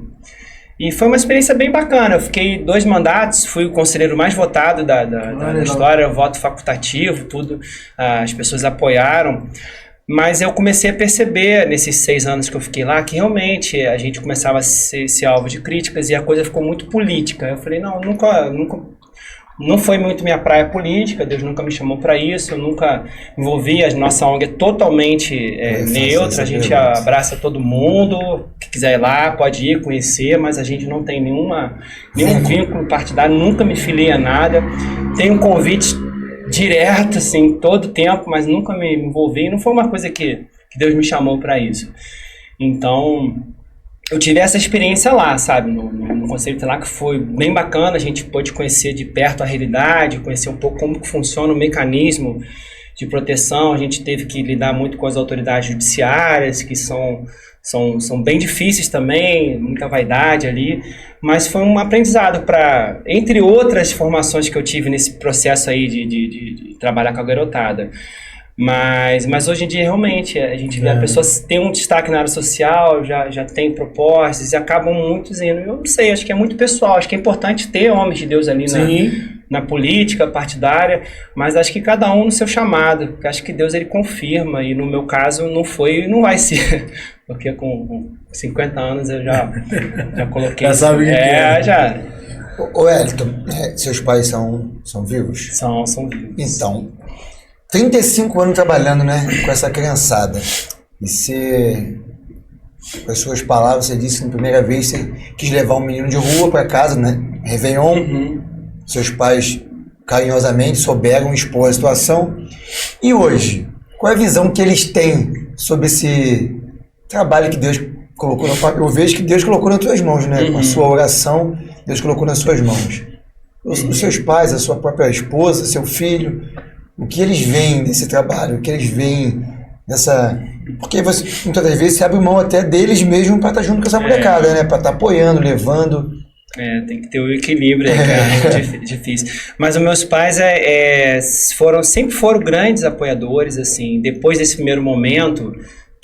[SPEAKER 3] E foi uma experiência bem bacana. Eu fiquei 2 mandatos, fui o conselheiro mais votado da história, voto facultativo, tudo. As pessoas apoiaram. Mas eu comecei a perceber, nesses 6 anos que eu fiquei lá, que realmente a gente começava a ser alvo de críticas e a coisa ficou muito política. Eu falei, não foi muito minha praia política, Deus nunca me chamou para isso, eu nunca me envolvi, a nossa ONG é totalmente neutra, a gente abraça todo mundo, que quiser ir lá, pode ir, conhecer, mas a gente não tem nenhum vínculo partidário, nunca me filiei a nada, tenho um convite direto, assim, todo tempo, mas nunca me envolvi, não foi uma coisa que Deus me chamou para isso. Então, eu tive essa experiência lá, sabe, no Conselho Tutelar, que foi bem bacana, a gente pôde conhecer de perto a realidade, conhecer um pouco como que funciona o mecanismo de proteção, a gente teve que lidar muito com as autoridades judiciárias, que são bem difíceis também, muita vaidade ali, mas foi um aprendizado para, entre outras formações que eu tive nesse processo aí de trabalhar com a garotada. Mas hoje em dia, realmente, a gente vê a pessoa tem um destaque na área social, já tem propostas e acabam muitos indo. Eu não sei, acho que é muito pessoal, acho que é importante ter homens de Deus ali na política partidária, mas acho que cada um no seu chamado, acho que Deus ele confirma e no meu caso não foi e não vai ser, porque com 50 anos eu já coloquei.
[SPEAKER 1] Já sabe
[SPEAKER 3] já.
[SPEAKER 2] Ô Elton, seus pais são vivos?
[SPEAKER 3] São vivos.
[SPEAKER 2] Então, 35 anos trabalhando, né, com essa criançada. E você, com as suas palavras, você disse que na primeira vez você quis levar um menino de rua para casa, né? Réveillon. Seus pais carinhosamente souberam expor a situação. E hoje, qual é a visão que eles têm sobre esse trabalho que Deus colocou eu vejo que Deus colocou nas tuas mãos, né? Com a sua oração, Deus colocou nas suas mãos. Os seus pais, a sua própria esposa, seu filho, o que eles veem desse trabalho, o que eles veem nessa... Porque você, muitas das vezes, se abre mão até deles mesmo para estar junto com essa molecada, né? Para estar apoiando, levando...
[SPEAKER 3] tem que ter o equilíbrio aí, cara, é difícil. Mas os meus pais sempre foram grandes apoiadores, assim, depois desse primeiro momento,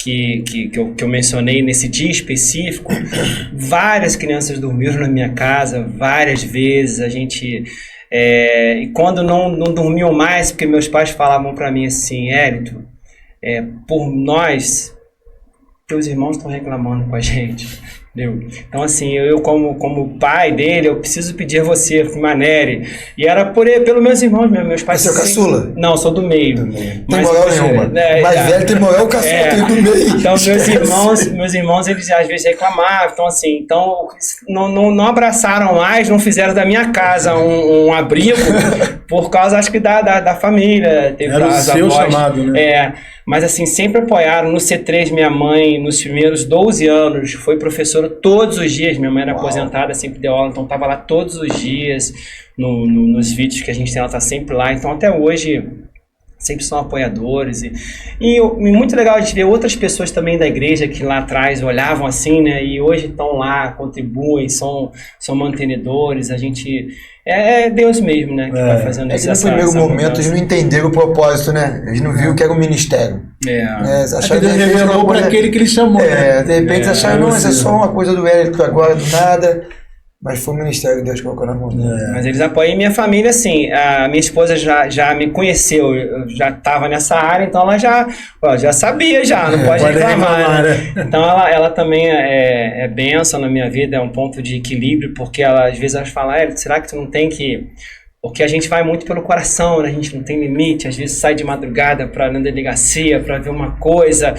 [SPEAKER 3] que eu mencionei nesse dia específico, várias crianças dormiram na minha casa, várias vezes. A gente... e quando não dormiam mais, porque meus pais falavam para mim assim, Hélito, por nós, teus irmãos estão reclamando com a gente. Entendeu? Então, assim, eu como pai dele, eu preciso pedir a você, Maneri. E era pelos meus irmãos mesmo, meus pais.
[SPEAKER 2] Você é o caçula?
[SPEAKER 3] Não, sou do meio.
[SPEAKER 2] Tem moral nenhuma. Mais velho tem moral, o caçula tem do meio.
[SPEAKER 3] Então, meus irmãos, eles às vezes reclamavam. Então, não abraçaram mais, não fizeram da minha casa um abrigo, por causa, acho que, da família. Teve
[SPEAKER 1] era o seu chamado, né?
[SPEAKER 3] Mas assim, sempre apoiaram. No C3, minha mãe, nos primeiros 12 anos, foi professora todos os dias. Minha mãe era aposentada, sempre deu aula, então estava lá todos os dias. Nos vídeos que a gente tem, ela está sempre lá. Então, até hoje, sempre são apoiadores. E muito legal a gente ver outras pessoas também da igreja que lá atrás olhavam assim, né? E hoje estão lá, contribuem, são mantenedores. A gente... É Deus mesmo, né, que tá fazendo isso.
[SPEAKER 2] No primeiro momento eles não entenderam o propósito, né? Eles não viram que era um ministério.
[SPEAKER 1] Acharam Deus revelou para aquele que ele chamou.
[SPEAKER 2] De repente acharam, não, mas é só uma coisa do Hélito agora, do nada. Mas foi o ministério que Deus colocou na mão.
[SPEAKER 3] Mas eles apoiam. Minha família, assim, a minha esposa já me conheceu, eu já estava nessa área, então ela já sabia, não pode reclamar. Né? Então ela também é bênção na minha vida, é um ponto de equilíbrio, porque às vezes ela fala, será que tu não tem que... Porque a gente vai muito pelo coração, né? A gente não tem limite, às vezes sai de madrugada para ir na delegacia, para ver uma coisa,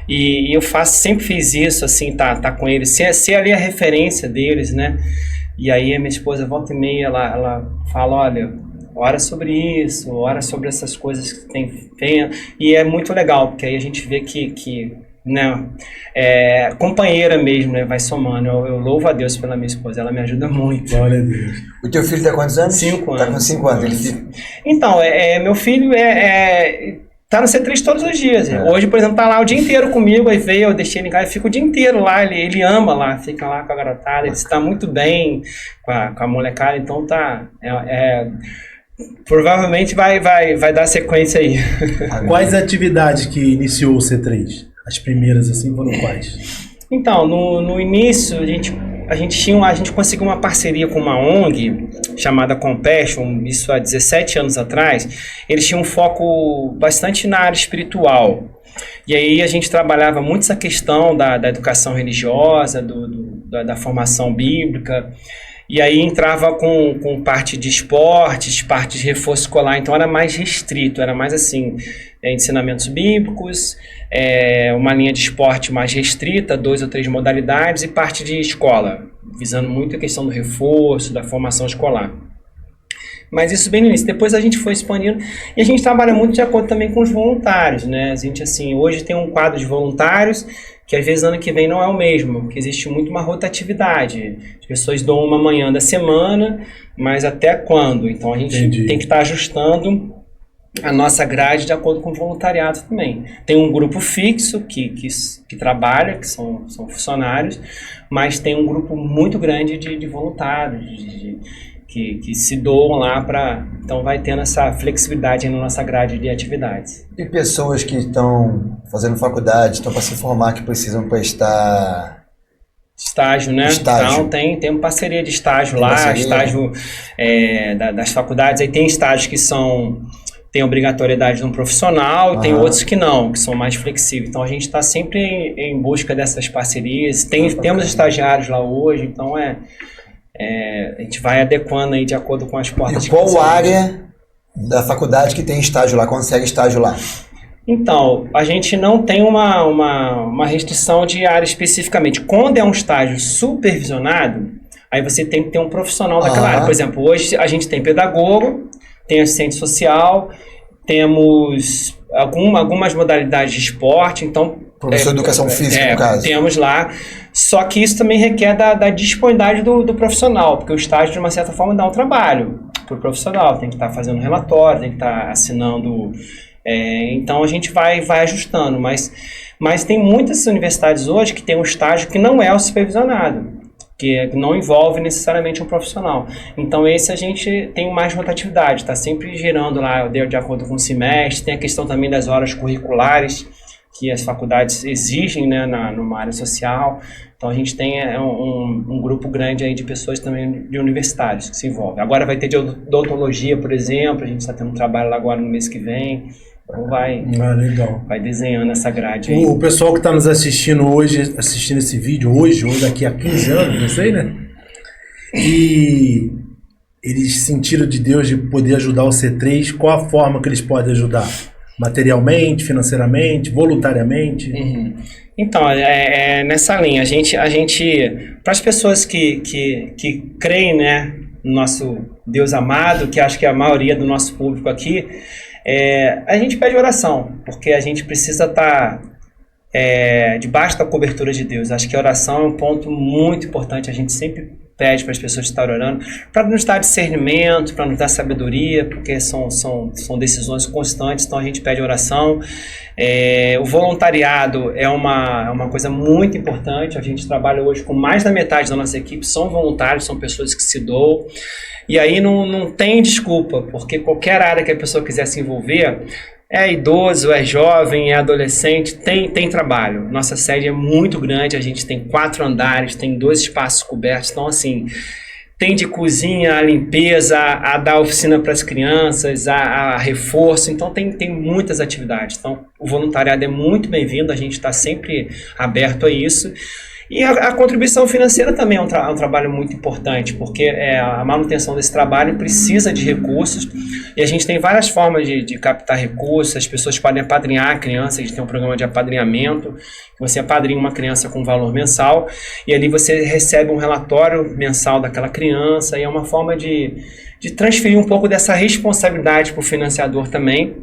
[SPEAKER 3] e eu sempre fiz isso, assim, tá com eles, ser ali a referência deles, né? E aí a minha esposa, volta e meia, ela fala, olha, ora sobre isso, ora sobre essas coisas que tem, e é muito legal, porque aí a gente vê que né, companheira mesmo, né, vai somando. Eu louvo a Deus pela minha esposa, ela me ajuda muito.
[SPEAKER 1] Glória a Deus.
[SPEAKER 2] O teu filho tá quantos anos?
[SPEAKER 3] 5 anos.
[SPEAKER 2] Tá com 5 anos. Ele fica...
[SPEAKER 3] Então, meu filho tá no C3 todos os dias. Hoje, por exemplo, tá lá o dia inteiro comigo, aí veio, eu deixei ele em casa, fica o dia inteiro lá, ele ama lá, fica lá com a garotada, ele está muito bem com a molecada, então tá... provavelmente vai dar sequência aí.
[SPEAKER 1] Quais atividades que iniciou o C3? As primeiras, assim, foram quais?
[SPEAKER 3] Então, no início, a gente conseguiu uma parceria com uma ONG chamada Compassion, isso há 17 anos atrás. Eles tinham um foco bastante na área espiritual. E aí a gente trabalhava muito essa questão da educação religiosa, da formação bíblica. E aí entrava com parte de esportes, parte de reforço escolar, então era mais restrito, era mais assim, ensinamentos bíblicos, uma linha de esporte mais restrita, 2 ou 3 modalidades, e parte de escola, visando muito a questão do reforço, da formação escolar. Mas isso bem no início. Depois a gente foi expandindo e a gente trabalha muito de acordo também com os voluntários, né? A gente, assim, hoje tem um quadro de voluntários que às vezes ano que vem não é o mesmo, porque existe muito uma rotatividade. As pessoas dão uma manhã da semana, mas até quando? Então a gente tem que estar ajustando a nossa grade de acordo com o voluntariado também. Tem um grupo fixo que trabalha, que são funcionários, mas tem um grupo muito grande de voluntários, que se doam lá para... Então vai tendo essa flexibilidade na nossa grade de atividades.
[SPEAKER 2] E pessoas que estão fazendo faculdade, estão para se formar, que precisam prestar...
[SPEAKER 3] Estágio, né? Então tem uma parceria de estágio lá, estágio das faculdades. Aí tem estágios que tem obrigatoriedade de um profissional, tem outros que não, que são mais flexíveis. Então a gente está sempre em busca dessas parcerias. Temos estagiários lá hoje, então a gente vai adequando aí de acordo com as portas.
[SPEAKER 2] E qual área da faculdade que tem estágio lá, consegue estágio lá?
[SPEAKER 3] Então, a gente não tem uma restrição de área especificamente. Quando é um estágio supervisionado, aí você tem que ter um profissional daquela área. Por exemplo, hoje a gente tem pedagogo, tem assistente social, temos algumas modalidades de esporte, então...
[SPEAKER 2] Professor de educação física, no caso.
[SPEAKER 3] Temos lá, só que isso também requer da disponibilidade do profissional, porque o estágio, de uma certa forma, dá um trabalho para o profissional, tem que estar fazendo relatório, tem que estar assinando... então a gente vai ajustando, mas tem muitas universidades hoje que tem um estágio que não é o supervisionado, que não envolve necessariamente um profissional. Então esse a gente tem mais rotatividade, está sempre girando lá de acordo com o semestre. Tem a questão também das horas curriculares, que as faculdades exigem, né, numa área social. Então a gente tem um grupo grande aí de pessoas também, de universitários que se envolvem. Agora vai ter de odontologia, por exemplo, a gente está tendo um trabalho lá agora no mês que vem. Então
[SPEAKER 1] legal.
[SPEAKER 3] Vai desenhando essa grade aí.
[SPEAKER 1] O pessoal que está nos assistindo hoje, assistindo esse vídeo hoje ou daqui a 15 anos, não sei, né? E eles sentiram de Deus de poder ajudar o C3, qual a forma que eles podem ajudar? Materialmente, financeiramente, voluntariamente?
[SPEAKER 3] Uhum. Então, nessa linha, a gente para as pessoas que creem, né, no nosso Deus amado, que acho que é a maioria do nosso público aqui, a gente pede oração, porque a gente precisa estar debaixo da cobertura de Deus. Acho que a oração é um ponto muito importante, a gente sempre pede para as pessoas estarem orando, para nos dar discernimento, para nos dar sabedoria, porque são decisões constantes, então a gente pede oração. O voluntariado é uma coisa muito importante, a gente trabalha hoje com mais da metade da nossa equipe, são voluntários, são pessoas que se doam, e aí não tem desculpa, porque qualquer área que a pessoa quiser se envolver, é idoso, é jovem, é adolescente, tem trabalho. Nossa sede é muito grande, a gente tem 4 andares, tem 2 espaços cobertos, então assim, tem de cozinha, a limpeza, a dar oficina para as crianças, a reforço, então tem muitas atividades. Então o voluntariado é muito bem-vindo, a gente está sempre aberto a isso. E a contribuição financeira também é um trabalho muito importante, porque a manutenção desse trabalho precisa de recursos, e a gente tem várias formas de captar recursos. As pessoas podem apadrinhar a criança, a gente tem um programa de apadrinhamento, você apadrinha uma criança com valor mensal, e ali você recebe um relatório mensal daquela criança, e é uma forma de transferir um pouco dessa responsabilidade para o financiador também.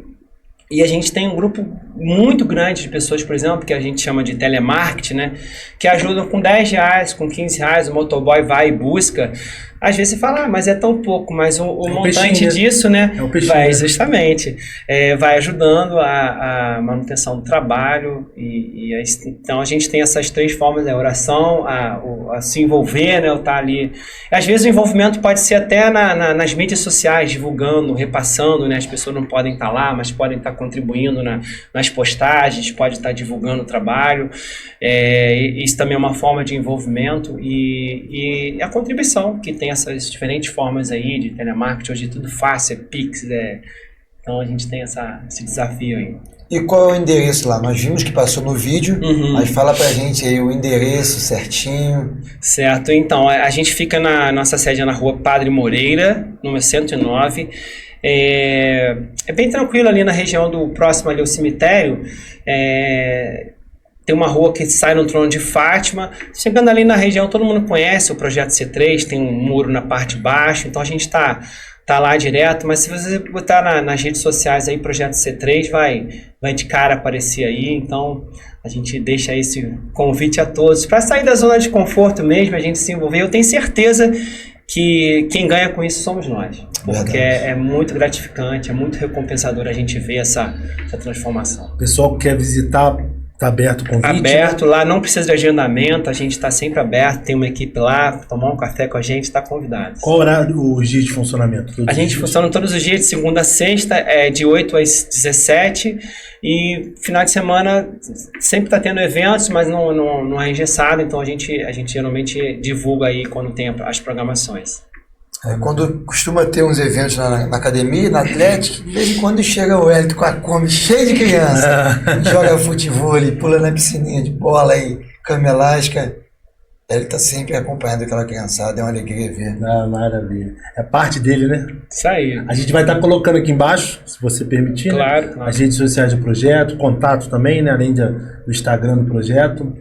[SPEAKER 3] E a gente tem um grupo muito grande de pessoas, por exemplo, que a gente chama de telemarketing, né? Que ajudam com R$10, com R$15, o motoboy vai e busca. Às vezes você fala, mas é tão pouco, mas o montante disso, né?
[SPEAKER 1] É o peixinho,
[SPEAKER 3] vai, justamente, vai ajudando a manutenção do trabalho. Então a gente tem essas 3 formas, a oração, a se envolver, né? Estar ali. Às vezes o envolvimento pode ser até nas mídias sociais, divulgando, repassando, né? As pessoas não podem estar lá, mas podem estar contribuindo nas postagens, pode estar divulgando o trabalho. Isso também é uma forma de envolvimento e a contribuição, que tem essas diferentes formas aí de telemarketing, hoje tudo fácil, é Pix, então a gente tem esse desafio aí.
[SPEAKER 2] E qual é o endereço lá? Nós vimos que passou no vídeo, mas fala pra gente aí o endereço certinho.
[SPEAKER 3] Certo, então a gente fica na nossa sede na rua Padre Moreira, número 109, é bem tranquilo ali na região próximo ali ao cemitério. Tem uma rua que sai no Trono de Fátima. Chegando ali na região, todo mundo conhece o Projeto C3, tem um muro na parte de baixo, então a gente tá lá direto, mas se você botar nas redes sociais aí, Projeto C3, vai de cara aparecer aí, então a gente deixa esse convite a todos, para sair da zona de conforto mesmo, a gente se envolver. Eu tenho certeza que quem ganha com isso somos nós, porque é muito gratificante, é muito recompensador a gente ver essa transformação.
[SPEAKER 1] O pessoal que quer visitar, está aberto o convite?
[SPEAKER 3] Aberto, lá não precisa de agendamento, a gente está sempre aberto, tem uma equipe lá, tomar um café com a gente, está convidado.
[SPEAKER 1] Qual horário, os dias de funcionamento?
[SPEAKER 3] A gente funciona todos os dias, de segunda a sexta, de 8 às 17, e final de semana sempre está tendo eventos, mas não é engessado, então a gente geralmente divulga aí quando tem as programações.
[SPEAKER 2] Quando costuma ter uns eventos na academia, na Atlética, de vez em quando chega o Hélito com a Kombi cheio de criança, joga futebol, pula na piscininha de bola e cama elástica. Ele tá sempre acompanhando aquela criançada, é uma alegria ver.
[SPEAKER 1] Maravilha. É parte dele, né?
[SPEAKER 3] Isso aí.
[SPEAKER 1] A gente vai estar colocando aqui embaixo, se você permitir,
[SPEAKER 3] claro,
[SPEAKER 1] né?
[SPEAKER 3] Claro.
[SPEAKER 1] As redes sociais do projeto, contato também, né? Além do Instagram do projeto.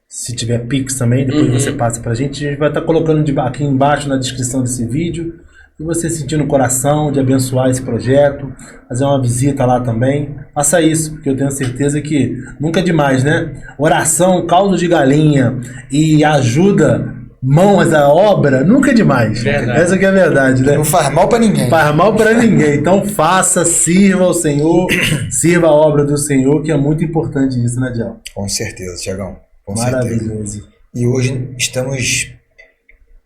[SPEAKER 1] Se tiver Pix também, depois você passa pra gente. A gente vai estar colocando aqui embaixo na descrição desse vídeo. E você sentir no coração de abençoar esse projeto, fazer uma visita lá também, faça isso, porque eu tenho certeza que nunca é demais, né? Oração, caldo de galinha e ajuda, mãos à obra, nunca é demais.
[SPEAKER 3] Verdade.
[SPEAKER 1] Essa que é a verdade, né?
[SPEAKER 2] Não faz mal pra ninguém.
[SPEAKER 1] Faz mal pra ninguém. Então faça, sirva ao Senhor, sirva a obra do Senhor, que é muito importante isso, né, Diel?
[SPEAKER 2] Com certeza, Tiagão.
[SPEAKER 1] Maravilhoso.
[SPEAKER 2] Certeza. E hoje estamos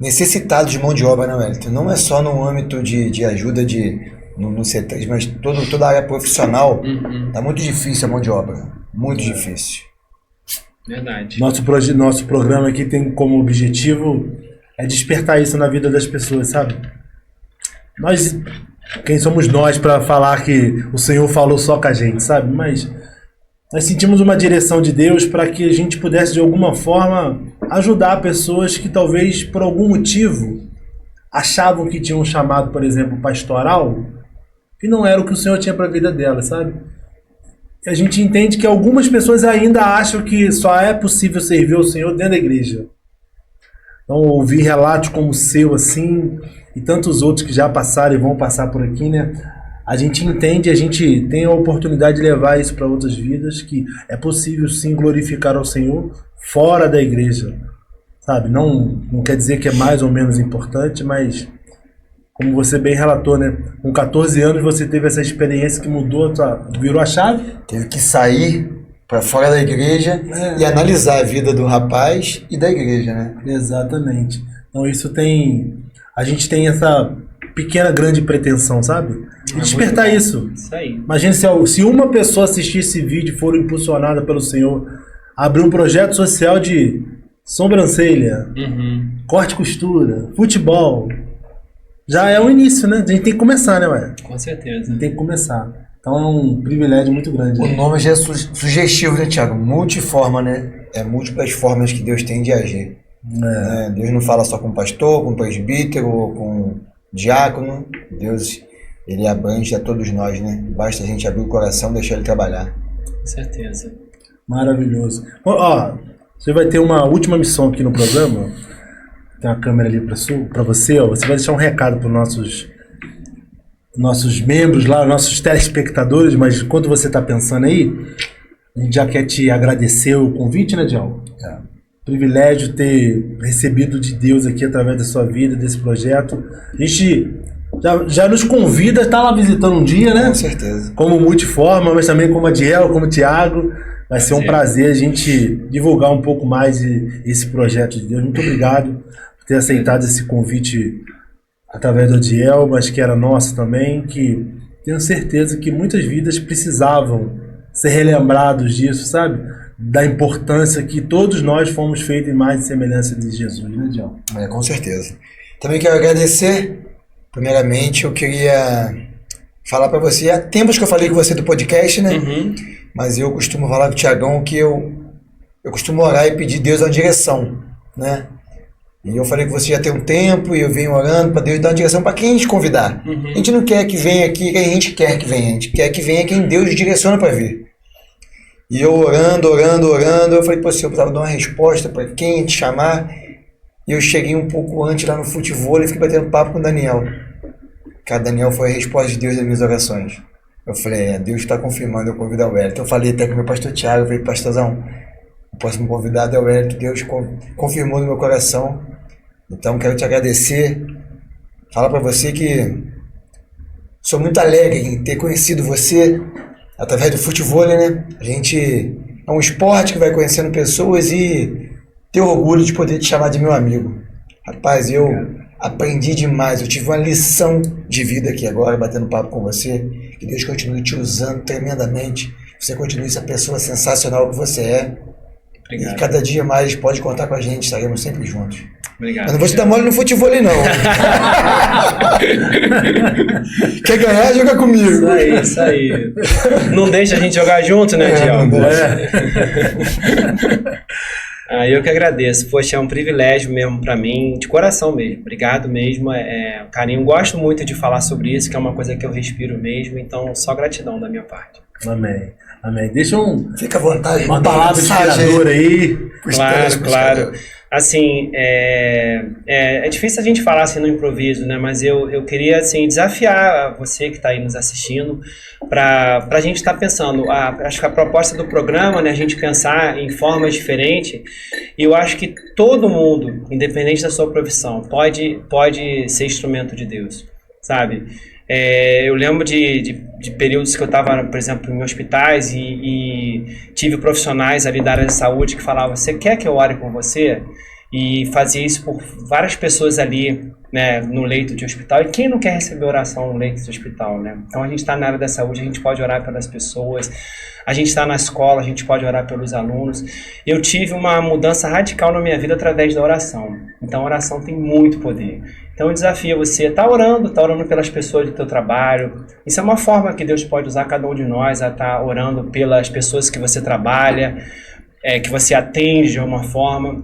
[SPEAKER 2] necessitados de mão de obra, né, Wellington? Não é só no âmbito de ajuda no C3, mas toda a área profissional está muito difícil a mão de obra. Muito difícil.
[SPEAKER 3] Verdade.
[SPEAKER 1] Nosso programa aqui tem como objetivo despertar isso na vida das pessoas, sabe? Quem somos nós para falar que o Senhor falou só com a gente, sabe? Mas nós sentimos uma direção de Deus para que a gente pudesse, de alguma forma, ajudar pessoas que talvez, por algum motivo, achavam que tinham um chamado, por exemplo, pastoral, que não era o que o Senhor tinha para a vida delas, sabe? A gente entende que algumas pessoas ainda acham que só é possível servir ao Senhor dentro da igreja. Então, ouvir relatos como o seu, assim, e tantos outros que já passaram e vão passar por aqui, né? A gente entende, a gente tem a oportunidade de levar isso para outras vidas, que é possível sim glorificar ao Senhor fora da igreja, sabe? Não quer dizer que é mais ou menos importante, mas como você bem relatou, né? Com 14 anos você teve essa experiência que mudou, virou a chave.
[SPEAKER 2] Teve que sair para fora da igreja e analisar a vida do rapaz e da igreja, né?
[SPEAKER 1] Exatamente. Então a gente tem essa pequena, grande pretensão, sabe? E despertar isso.
[SPEAKER 3] Isso aí.
[SPEAKER 1] Imagina se uma pessoa assistir esse vídeo e for impulsionada pelo Senhor, abrir um projeto social de sobrancelha, corte e costura, futebol. Já é o início, né? A gente tem que começar, né, ué?
[SPEAKER 3] Com certeza.
[SPEAKER 1] A gente tem que começar. Então é um privilégio muito grande.
[SPEAKER 2] O nome já é sugestivo, né, Thiago? Multiforma, né? É múltiplas formas que Deus tem de agir. Deus não fala só com pastor, com presbítero, ou com diácono. Deus, ele abrange a todos nós, né? Basta a gente abrir o coração e deixar ele trabalhar.
[SPEAKER 3] Com certeza.
[SPEAKER 1] Maravilhoso. Ó, você vai ter uma última missão aqui no programa. Tem uma câmera ali para você, ó. Você vai deixar um recado para os nossos membros lá, nossos telespectadores, mas enquanto você está pensando aí, a gente já quer te agradecer o convite, né, Dial? Privilégio ter recebido de Deus aqui através da sua vida, desse projeto. A gente já nos convida a estar lá visitando um dia, né?
[SPEAKER 2] Com certeza.
[SPEAKER 1] Como Multiforma, mas também como a Diel, como o Thiago. Vai ser um prazer a gente divulgar um pouco mais esse projeto de Deus. Muito obrigado por ter aceitado esse convite através do Adiel, mas que era nosso também, que tenho certeza que muitas vidas precisavam ser relembrados disso, sabe? Da importância que todos nós fomos feitos em mais de semelhança de Jesus, né, Adiel?
[SPEAKER 2] Com certeza. Também quero agradecer. Primeiramente, eu queria falar para você, há tempos que eu falei com você do podcast, né? Mas eu costumo falar com o Thiagão que eu costumo orar e pedir Deus uma direção, né? E eu falei que você já tem um tempo e eu venho orando para Deus dar uma direção para quem a gente convidar. A gente não quer que venha aqui quem a gente quer que venha, a gente quer que venha quem Deus direciona para vir. E eu orando, eu falei, pô, se eu precisava dar uma resposta para quem te chamar. E eu cheguei um pouco antes lá no futebol e fiquei batendo papo com o Daniel. Cara, Daniel foi a resposta de Deus das minhas orações. Eu falei, Deus está confirmando, eu convido o Wellington. Eu falei até com o meu pastor Thiago, eu falei, pastorzão, o próximo convidado é o Wellington, Deus confirmou no meu coração. Então quero te agradecer, falar para você que sou muito alegre em ter conhecido você através do futebol, né? A gente é um esporte que vai conhecendo pessoas e ter orgulho de poder te chamar de meu amigo. Rapaz, eu aprendi demais, eu tive uma lição de vida aqui agora, batendo papo com você. Que Deus continue te usando tremendamente. Você continue essa pessoa sensacional que você é.
[SPEAKER 3] Obrigado.
[SPEAKER 2] E cada dia mais pode contar com a gente, estaremos sempre juntos.
[SPEAKER 3] Obrigado.
[SPEAKER 2] Eu não vou te dar mole no futebol, não. Quer ganhar, joga comigo.
[SPEAKER 3] Isso aí. Não deixa a gente jogar junto, né, Diel? Eu que agradeço. Poxa, é um privilégio mesmo pra mim, de coração mesmo. Obrigado mesmo. Carinho. Gosto muito de falar sobre isso, que é uma coisa que eu respiro mesmo. Então, só gratidão da minha parte.
[SPEAKER 1] Amém. Deixa
[SPEAKER 2] Fica à vontade.
[SPEAKER 1] uma palavra inspiradora aí.
[SPEAKER 3] Claro. Assim, é difícil a gente falar assim no improviso, né? Mas eu queria assim, desafiar você que está aí nos assistindo para a gente estar pensando. Acho que a proposta do programa, né? A gente pensar em formas diferentes. E eu acho que todo mundo, independente da sua profissão, pode ser instrumento de Deus, sabe? Eu lembro de períodos que eu estava, por exemplo, em hospitais e tive profissionais ali da área de saúde que falavam, você quer que eu ore com você? e fazia isso por várias pessoas ali, né, no leito de hospital. E quem não quer receber oração no leito de hospital, né? Então a gente está na área da saúde, a gente pode orar pelas pessoas, a gente está na escola, a gente pode orar pelos alunos. Eu tive uma mudança radical na minha vida através da oração. Então a oração tem muito poder. Então eu desafio você, tá orando pelas pessoas do teu trabalho. Isso é uma forma que Deus pode usar cada um de nós, a estar orando pelas pessoas que você trabalha, que você atende de uma forma.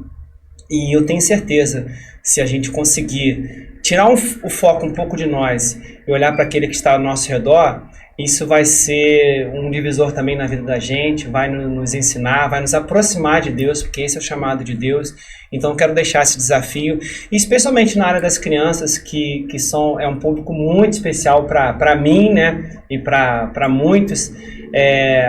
[SPEAKER 3] E eu tenho certeza, se a gente conseguir tirar o foco um pouco de nós e olhar para aquele que está ao nosso redor, isso vai ser um divisor também na vida da gente, vai nos ensinar, vai nos aproximar de Deus, porque esse é o chamado de Deus. Então eu quero deixar esse desafio, especialmente na área das crianças, que é um público muito especial para mim, né, e para muitos.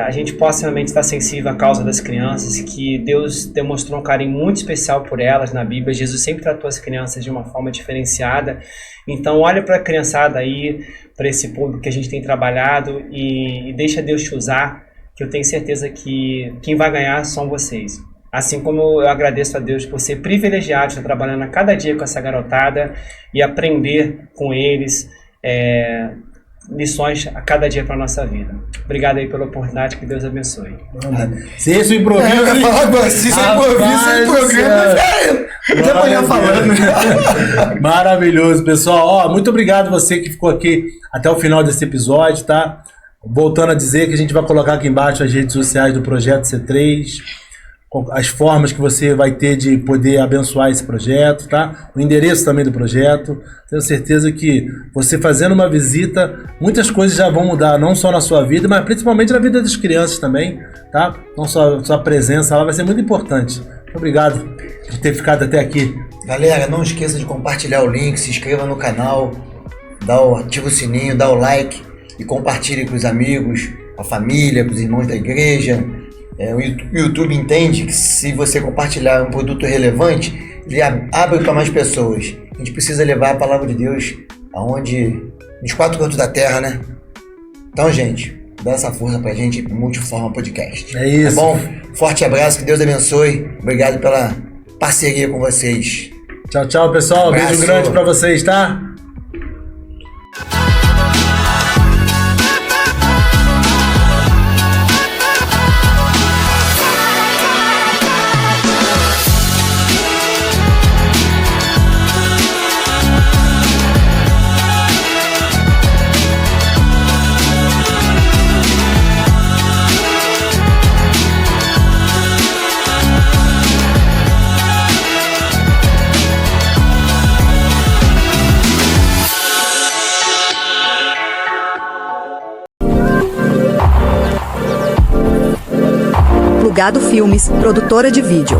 [SPEAKER 3] A gente possa realmente estar sensível à causa das crianças, que Deus demonstrou um carinho muito especial por elas na Bíblia. Jesus sempre tratou as crianças de uma forma diferenciada. Então olha para a criançada aí, para esse público que a gente tem trabalhado, e deixa Deus te usar, que eu tenho certeza que quem vai ganhar são vocês. Assim como eu agradeço a Deus por ser privilegiado de estar trabalhando a cada dia com essa garotada e aprender com eles lições a cada dia para a nossa vida. Obrigado aí pela oportunidade, que Deus abençoe.
[SPEAKER 1] Se esse improviso...
[SPEAKER 2] Se isso é improviso, depois já falando.
[SPEAKER 1] Maravilhoso, pessoal. Ó, muito obrigado você que ficou aqui até o final desse episódio, tá? Voltando a dizer que a gente vai colocar aqui embaixo as redes sociais do Projeto C3, as formas que você vai ter de poder abençoar esse projeto, tá? O endereço também do projeto. Tenho certeza que você fazendo uma visita, muitas coisas já vão mudar, não só na sua vida, mas principalmente na vida das crianças também, tá? Então sua presença lá vai ser muito importante. Muito obrigado por ter ficado até aqui.
[SPEAKER 2] Galera, não esqueça de compartilhar o link, se inscreva no canal, ativa o sininho, dá o like e compartilhe com os amigos, com a família, com os irmãos da igreja. O YouTube entende que se você compartilhar um produto relevante, ele abre para mais pessoas. A gente precisa levar a palavra de Deus nos 4 cantos da terra, né? Então, gente, dá essa força pra gente pro Multiforma Podcast.
[SPEAKER 1] É isso.
[SPEAKER 2] Tá bom? Forte abraço, que Deus abençoe. Obrigado pela parceria com vocês.
[SPEAKER 1] Tchau, tchau, pessoal. Beijo grande pra vocês, tá?
[SPEAKER 8] Plugado Filmes, produtora de vídeo.